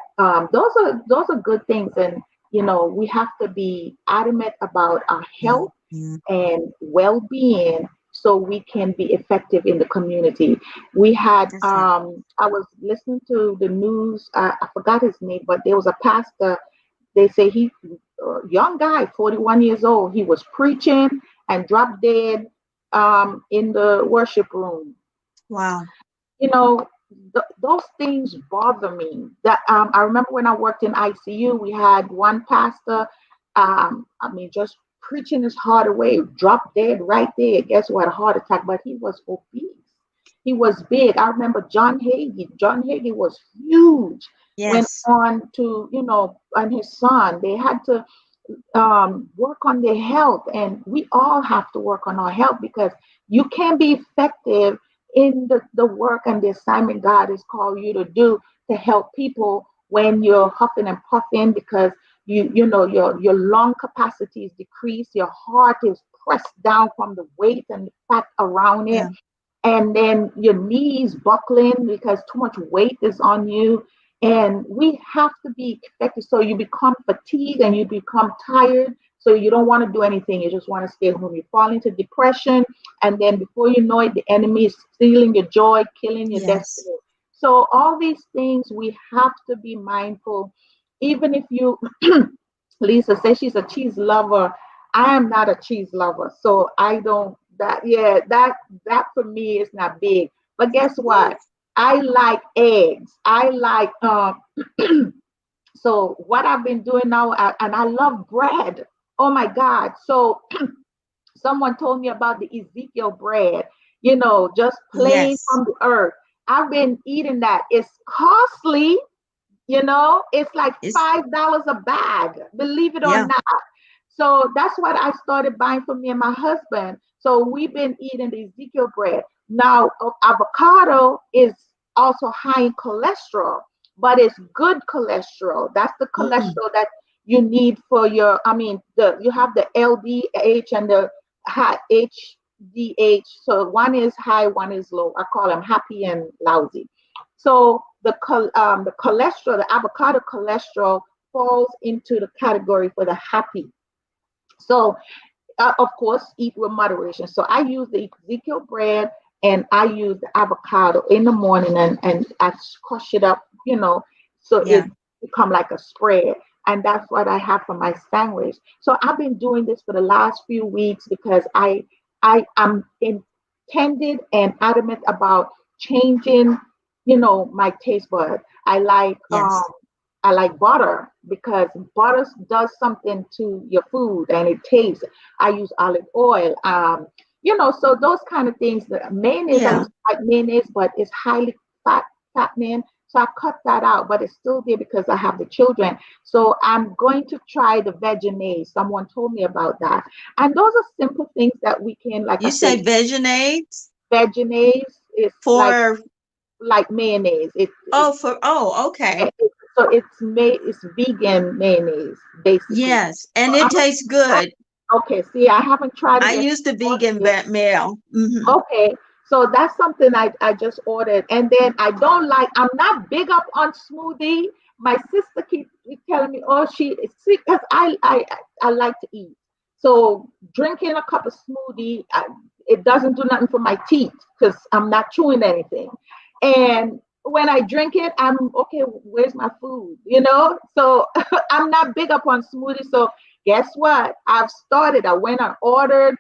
those are good things, and we have to be adamant about our health Mhm. and well-being so we can be effective in the community. We had That's right. I was listening to the news. I forgot his name, but there was a pastor. They say he, young guy, 41 years old. He was preaching and dropped dead in the worship room. Wow. You know, those things bother me. That I remember when I worked in ICU, we had one pastor. I mean, just preaching his heart away, dropped dead right there. Guess what? A heart attack, but he was obese. He was big. I remember John Hagee. John Hagee was huge. Went Yes. on to, and his son. They had to work on their health, and we all have to work on our health because you can be effective in the work and the assignment God has called you to do to help people when you're huffing and puffing because your lung capacity is decreased, your heart is pressed down from the weight and the fat around it, Yeah. and then your knees buckling because too much weight is on you. And we have to be effective. So you become fatigued and you become tired. So you don't want to do anything. You just want to stay home. You fall into depression. And then before you know it, the enemy is stealing your joy, killing your Yes. destiny. So all these things we have to be mindful. Even if you, Lisa says she's a cheese lover. I am not a cheese lover, so I don't that yeah that for me is not big. But guess what? I like eggs. I like so what I've been doing now, and I love bread. Oh my God! So someone told me about the Ezekiel bread, just plain Yes. from the earth. I've been eating that. It's costly, it's like It's $5 a bag, believe it or yeah. not. So that's what I started buying for me and my husband. So we've been eating the Ezekiel bread. Now, avocado is also high in cholesterol, but it's good cholesterol. That's the Mm, cholesterol that you need for your, I mean, you have the LDH and the high HDH. So one is high, one is low. I call them happy and lousy. So the cholesterol, the avocado cholesterol falls into the category for the happy. So of course, eat with moderation. So I use the Ezekiel bread and I use the avocado in the morning and I crush it up, so yeah. it become like a spread. And that's what I have for my sandwich. So I've been doing this for the last few weeks because I am intended and adamant about changing, my taste bud. Yes. I like butter because butter does something to your food and it tastes. I use olive oil. So those kind of things. The mayonnaise, I Yeah. used to like mayonnaise, but it's highly fattening. So I cut that out, but it's still there because I have the children. So I'm going to try the vegenaise. Someone told me about that. And those are simple things that we can, like I You say, say Vegenaise vegenaise is for like mayonnaise. oh, okay. So it's vegan mayonnaise basically. Yes, and So it tastes good. okay. See, I haven't tried I it yet. used the vegan meal. Okay, so that's something I just ordered, and then I don't like. I'm not big up on smoothie. My sister keep telling me, "Oh, she is sick," because I like to eat. So drinking a cup of smoothie, it doesn't do nothing for my teeth because I'm not chewing anything. And when I drink it, I'm okay. Where's my food? So I'm not big up on smoothies. So guess what? I've started. I went and ordered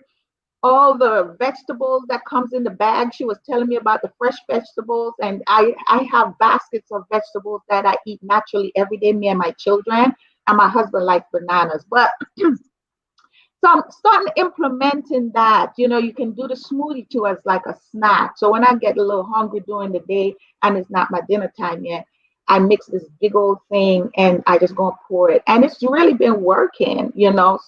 all the vegetables that comes in the bag. She was telling me about the fresh vegetables, and I have baskets of vegetables that I eat naturally every day. Me and my children, and my husband likes bananas, but so I'm starting implementing that. You can do the smoothie too as like a snack. So when I get a little hungry during the day and it's not my dinner time yet, I mix this big old thing and I just go and pour it. And it's really been working.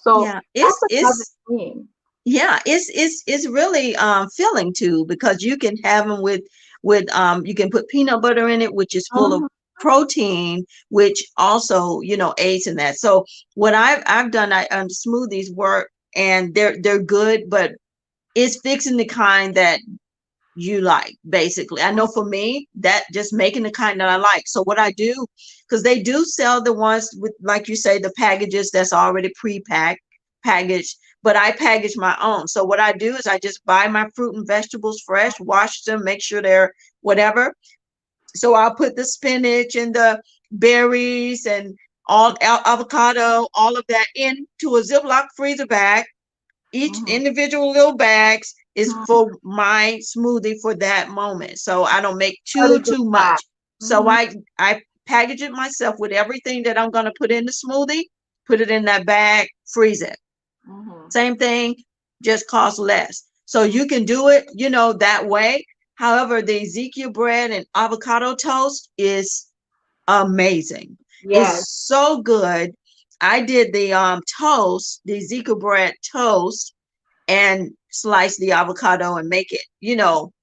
So Yeah, that's another thing. yeah, it's really filling too because you can have them with you can put peanut butter in it, which is full of Mhm. protein, which also aids in that. So what I've done, I smoothies work and they're good, but it's fixing the kind that you like. Basically, I know for me that just making the kind that I like. So what I do, because they do sell the ones with, like you say, the packages that's already pre-packed packaged, but I package my own. So what I do is I just buy my fruit and vegetables fresh, wash them, make sure they're whatever. So I'll put the spinach and the berries and all avocado, all of that into a Ziploc freezer bag. Each Mhm. individual little bags is Mhm. for my smoothie for that moment. So I don't make That is too a fact. much. So Mhm. I package it myself with everything that I'm going to put in the smoothie, put it in that bag, freeze it. Mhm. Same thing, just costs less. So Mhm. you can do it, that way. However, the Ezekiel bread and avocado toast is amazing. Yes. It's so good. I did the toast, the Ezekiel bread toast, and slice the avocado and make it,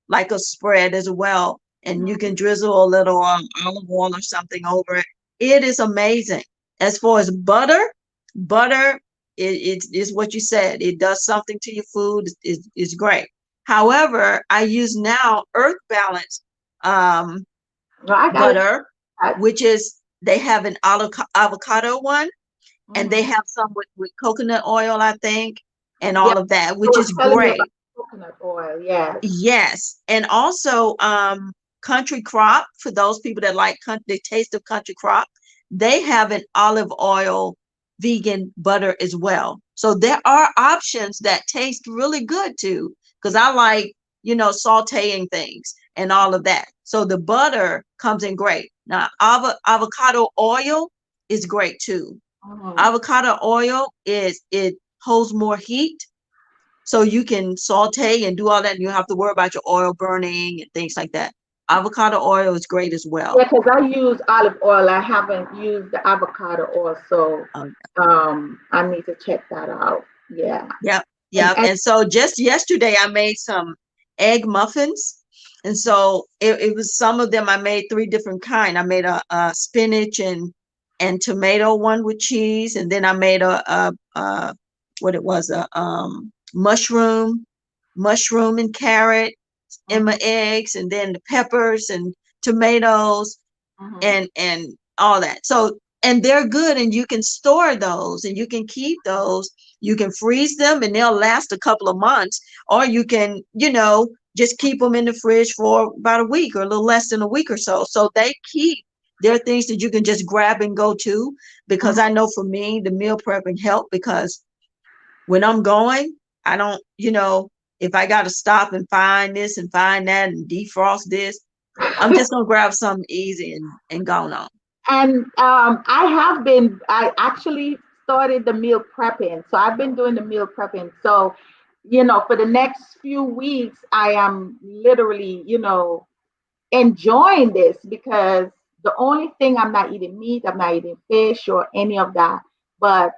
like a spread as well. And you Mhm. can drizzle a little olive oil or something over it. It is amazing. As far as butter, it's what you said. It does something to your food. It's great. However, I use now Earth Balance um, No, I got to butter, try that. which is they have an avocado one, and they Mhm. have some with coconut oil, I think, and Yeah, all of that, you which were is telling me about great. coconut oil. Yes. Yes. And also, Country Crop, for those people that like the taste of Country Crop, they have an olive oil vegan butter as well. So there are options that taste really good too, because I like, sauteing things and all of that. So the butter comes in great. Now, avocado oil is great too. Mhm. Avocado oil it holds more heat, so you can saute and do all that, and you don't have to worry about your oil burning and things like that. Avocado oil is great as well. Yeah, because I use olive oil. I haven't used the avocado oil, so Um, I need to check that out. Yeah. yep, And, yep. and And so just yesterday, I made some egg muffins, and so it was some of them. I made three different kind. I made a spinach and tomato one with cheese, and then I made a what it was a mushroom and carrot in my mhm, eggs, and then the peppers and tomatoes mhm. and all that. So, and they're good, and you can store those and you can keep those. You can freeze them and they'll last a couple of months, or you can, just keep them in the fridge for about a week or a little less than a week or so. So they keep. There are things that you can just grab and go to, because I know for me, the meal prepping helped, because when I'm going, I don't, if I got to stop and find this and find that and defrost this, I'm just gonna grab something easy and go on. And I actually started the meal prepping. So I've been doing the meal prepping. So, for the next few weeks, I am literally, enjoying this because the only thing I'm not eating meat, I'm not eating fish or any of that. But,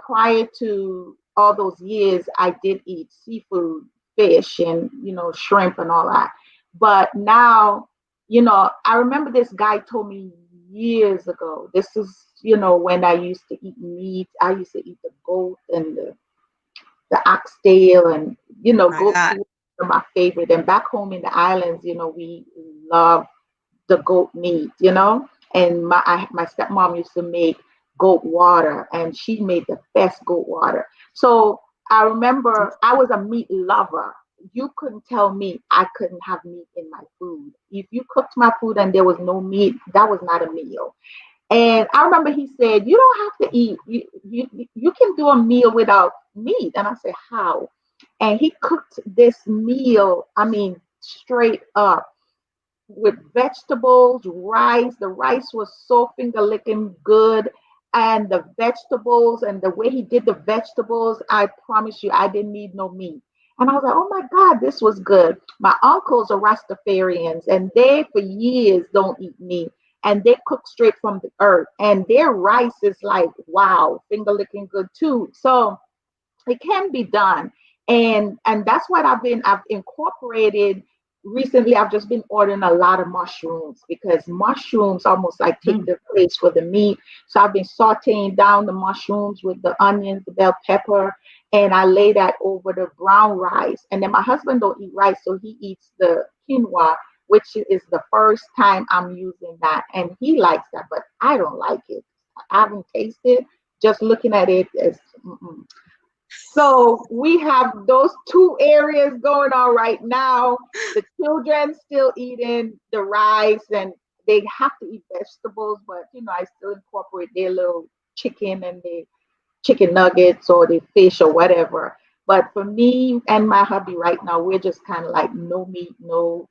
prior to all those years, I did eat seafood, fish, and, shrimp and all that. But now, I remember this guy told me years ago, this is, when I used to eat meat, I used to eat the goat and the oxtail and, My goat God. was my favorite. And back home in the islands, we love the goat meat, and my stepmom used to make goat water, and she made the best goat water. So I remember I was a meat lover. You couldn't tell me I couldn't have meat in my food. If you cooked my food and there was no meat, that was not a meal. And I remember he said, "You don't have to eat. You can do a meal without meat." And I said, "How?" And he cooked this meal. I mean, straight up with vegetables, rice. The rice was so finger licking good. And the vegetables and the way he did the vegetables, I promise you, I didn't need no meat. And I was like, oh my God, this was good. My uncles are Rastafarians and they for years don't eat meat. And they cook straight from the earth. And their rice is like, wow, finger licking good too. So it can be done, and that's what I've incorporated recently. I've just been ordering a lot of mushrooms because mushrooms almost like take Mm, the place for the meat. So I've been sauteing down the mushrooms with the onions, the bell pepper, and I lay that over the brown rice. And then my husband don't eat rice, so he eats the quinoa, which is the first time I'm using that, and he likes that, but I don't like it. I haven't tasted. Just looking at it as so we have those two areas going on right now. The children still eating the rice and they have to eat vegetables, but I still incorporate their little chicken and the chicken nuggets or the fish or whatever. But for me and my hubby right now, we're just kind of like no meat, no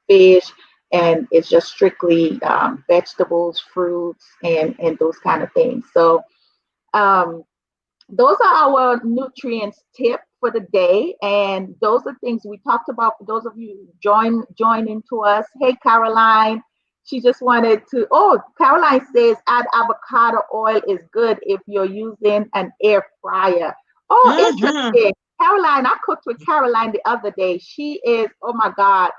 fish, and it's just strictly vegetables, fruits, and those kind of things. So um, those are our nutrients tip for the day, and those are things we talked about for those of you who join into us. Hey Caroline, she just wanted to, oh, Caroline says add avocado oil is good if you're using an air fryer. Oh, hmm interesting. Caroline, I cooked with Caroline the other day. She is, oh my God,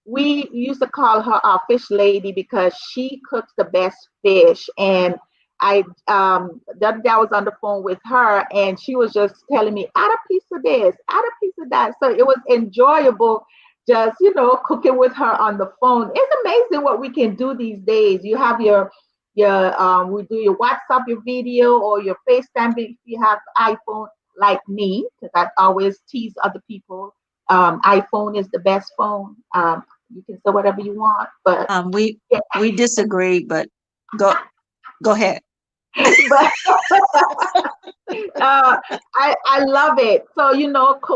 we used to call her our fish lady because she cooks the best fish. And the other day I was on the phone with her and she was just telling me, add a piece of this, add a piece of that. So it was enjoyable just, cooking with her on the phone. It's amazing what we can do these days. You have we do your WhatsApp, your video, or your FaceTime if you have iPhone like me, because I always tease other people. iPhone is the best phone. You can say whatever you want, but We yeah, we disagree, but go go ahead. but uh, I love it. So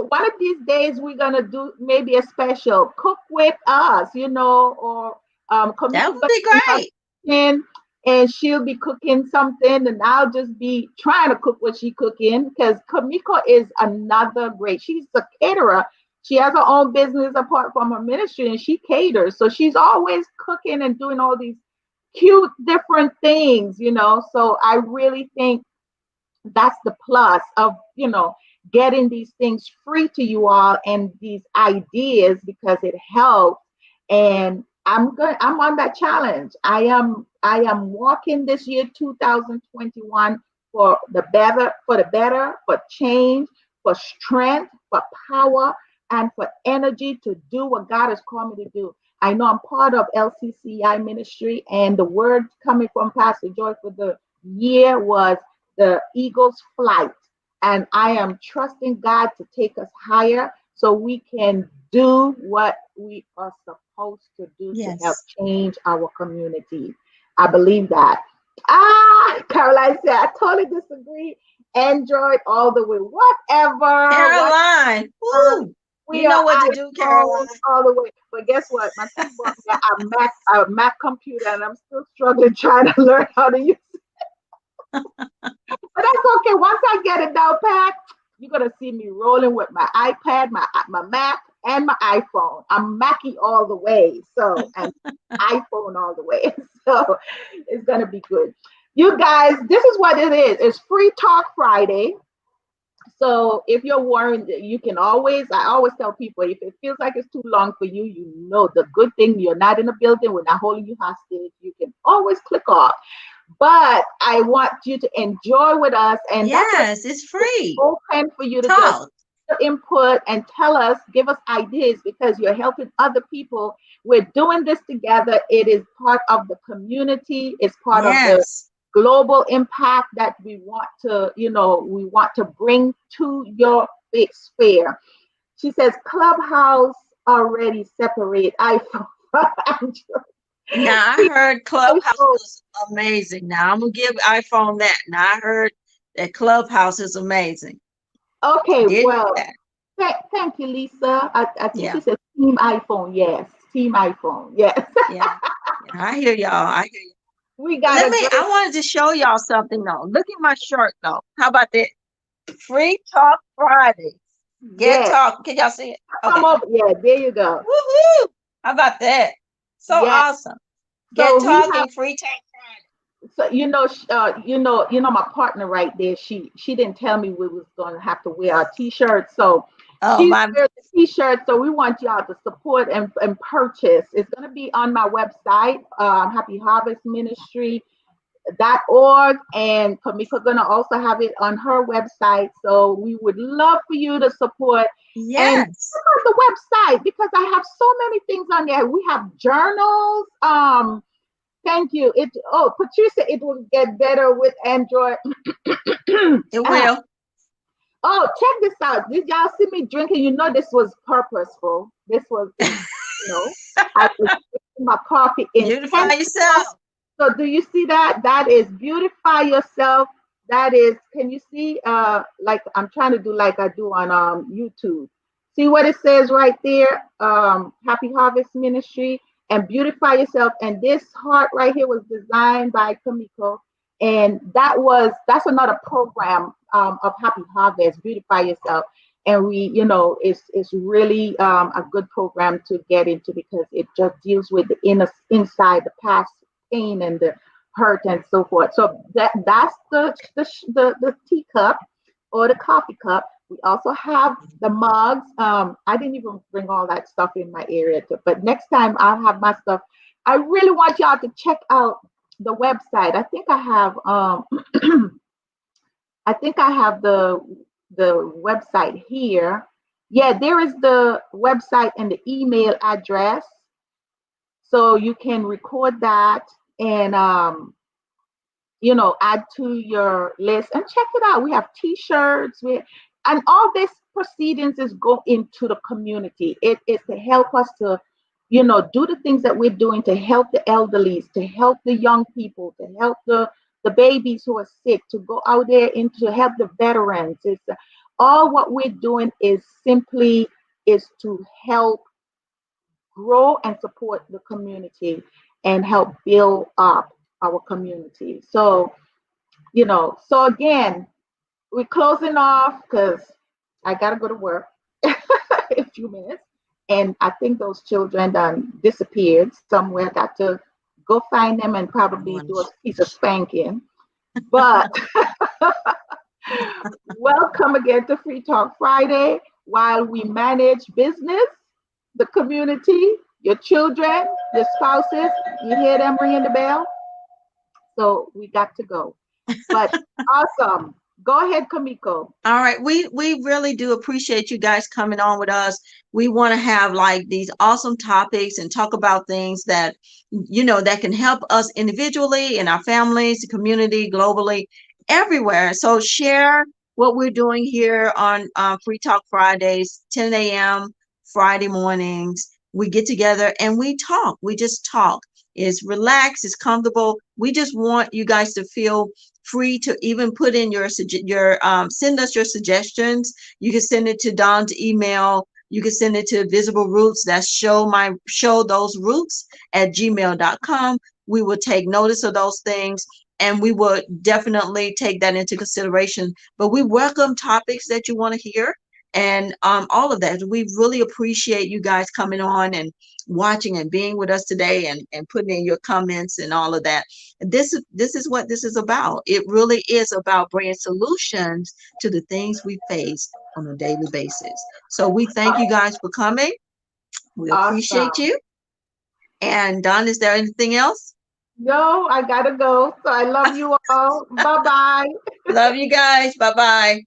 one of these days we're gonna do maybe a special cook with us, or That Kamika's would gonna be bring her great. in and she'll be cooking something, and I'll just be trying to cook what she cooking because Kamiko is another great. She's a caterer. She has her own business apart from her ministry, and she caters. So she's always cooking and doing all these cute different things. So I really think that's the plus of getting these things free to you all and these ideas because it helps. And I'm on that challenge. I am walking this year 2021 for the better, for change, for strength, for power, and for energy to do what God has called me to do. I know I'm part of LCCI ministry, and the word coming from Pastor Joy for the year was the eagle's flight. And I am trusting God to take us higher so we can do what we are supposed to do to help Yes. change our community. I believe that. Caroline said, I totally disagree. Android all the way. Whatever. Caroline. Woo! We You are know what to do, iPhone Caroline. all the way. But guess what? My son bought me a Mac computer, and I'm still struggling trying to learn how to use. But that's okay. Once I get it down pat, you're gonna see me rolling with my iPad, my Mac, and my iPhone. I'm Mackie all the way. So and iPhone all the way. So it's gonna be good. You guys, this is what it is. It's Free Talk Friday. So if you're worried, I always tell people if it feels like it's too long for you, the good thing you're not in a building, we're not holding you hostage. You can always click off. But I want you to enjoy with us, and that's what Yes, it's it's free. open for you to just Talk. input and tell us, give us ideas because you're helping other people. We're doing this together. It is part of the community. It's part of the Yes. global impact that we want to bring to your big sphere. She says Clubhouse already separate iPhone from Now I Android. heard Clubhouse iPhone. was amazing. Now I'm gonna give iPhone that. Now I heard that Clubhouse is amazing. Okay, Did hear well, that. thank you, Lisa. I think she Yeah, said Team iPhone. Yes, Team iPhone. Yes, yeah, yeah. I hear y'all. I hear you. we got a I great. wanted to show y'all something though. Look at my shirt though. How about that? Free Talk Friday. Get Yes, talk. Can y'all see it? come Okay. over. Yeah, there you go. Woohoo! How about that? So Yes. awesome. Get So we have. talking. Free Talk Friday. So my partner right there. She didn't tell me we was going to have to wear our t-shirts. So Oh she my. wears the t-shirt. So we want y'all to support and purchase. It's going to be on my website, Happy Harvest Ministry .org, and Kamika gonna also have it on her website. So we would love for you to support and Yes. check out the website because I have so many things on there. We have journals. Thank you. Patricia, it will get better with Android. It Ah, will. oh, check this out. Did y'all see me drinking? This was purposeful. This was I was drinking my coffee Beautify intentional. yourself. So do you see that? That is beautify yourself. That is, can you see like I'm trying to do like I do on YouTube. See what it says right there? Happy Harvest Ministry and beautify yourself. And this heart right here was designed by Kamiko. And that's another program of Happy Harvest, beautify yourself. And it's really a good program to get into because it just deals with the inside, the past pain and the hurt and so forth. So that's the teacup or the coffee cup. We also have the mugs. I didn't even bring all that stuff in my area, but next time I'll have my stuff. I really want y'all to check out the website. I think I have I think I have the website here. Yeah, there is the website and the email address. So you can record that and add to your list and check it out. We have t-shirts, and all this proceedings is go into the community. It is to help us to do the things that we're doing to help the elderlies, to help the young people, to help the babies who are sick, to go out there and to help the veterans. It's all what we're doing is simply is to help grow and support the community and help build up our community. So again, we're closing off because I gotta go to work in a few minutes. And I think those children disappeared somewhere. Got to go find them and probably do a piece of spanking. But welcome again to Free Talk Friday. While we manage business, the community, your children, your spouses, you hear them ringing the bell? So we got to go. But awesome. Go ahead, Kamiko. All right, we really do appreciate you guys coming on with us. We want to have like these awesome topics and talk about things that that can help us individually in our families, the community, globally, everywhere. So share what we're doing here on Free Talk Fridays, 10 a.m. Friday mornings. We get together and we talk. We just talk. It's relaxed, it's comfortable. We just want you guys to feel free to even put in your send us your suggestions. You can send it to Don's email. You can send it to Visible Roots. That's show those roots at gmail.com. We will take notice of those things and we will definitely take that into consideration. But we welcome topics that you want to hear and all of that. We really appreciate you guys coming on and watching and being with us today and putting in your comments and all of that. This is what this is about. It really is about bringing solutions to the things we face on a daily basis. So we thank you guys for coming. We appreciate Awesome. you. And Don, is there anything else? No, I gotta go. So I love you all. Bye bye. Love you guys. Bye-bye.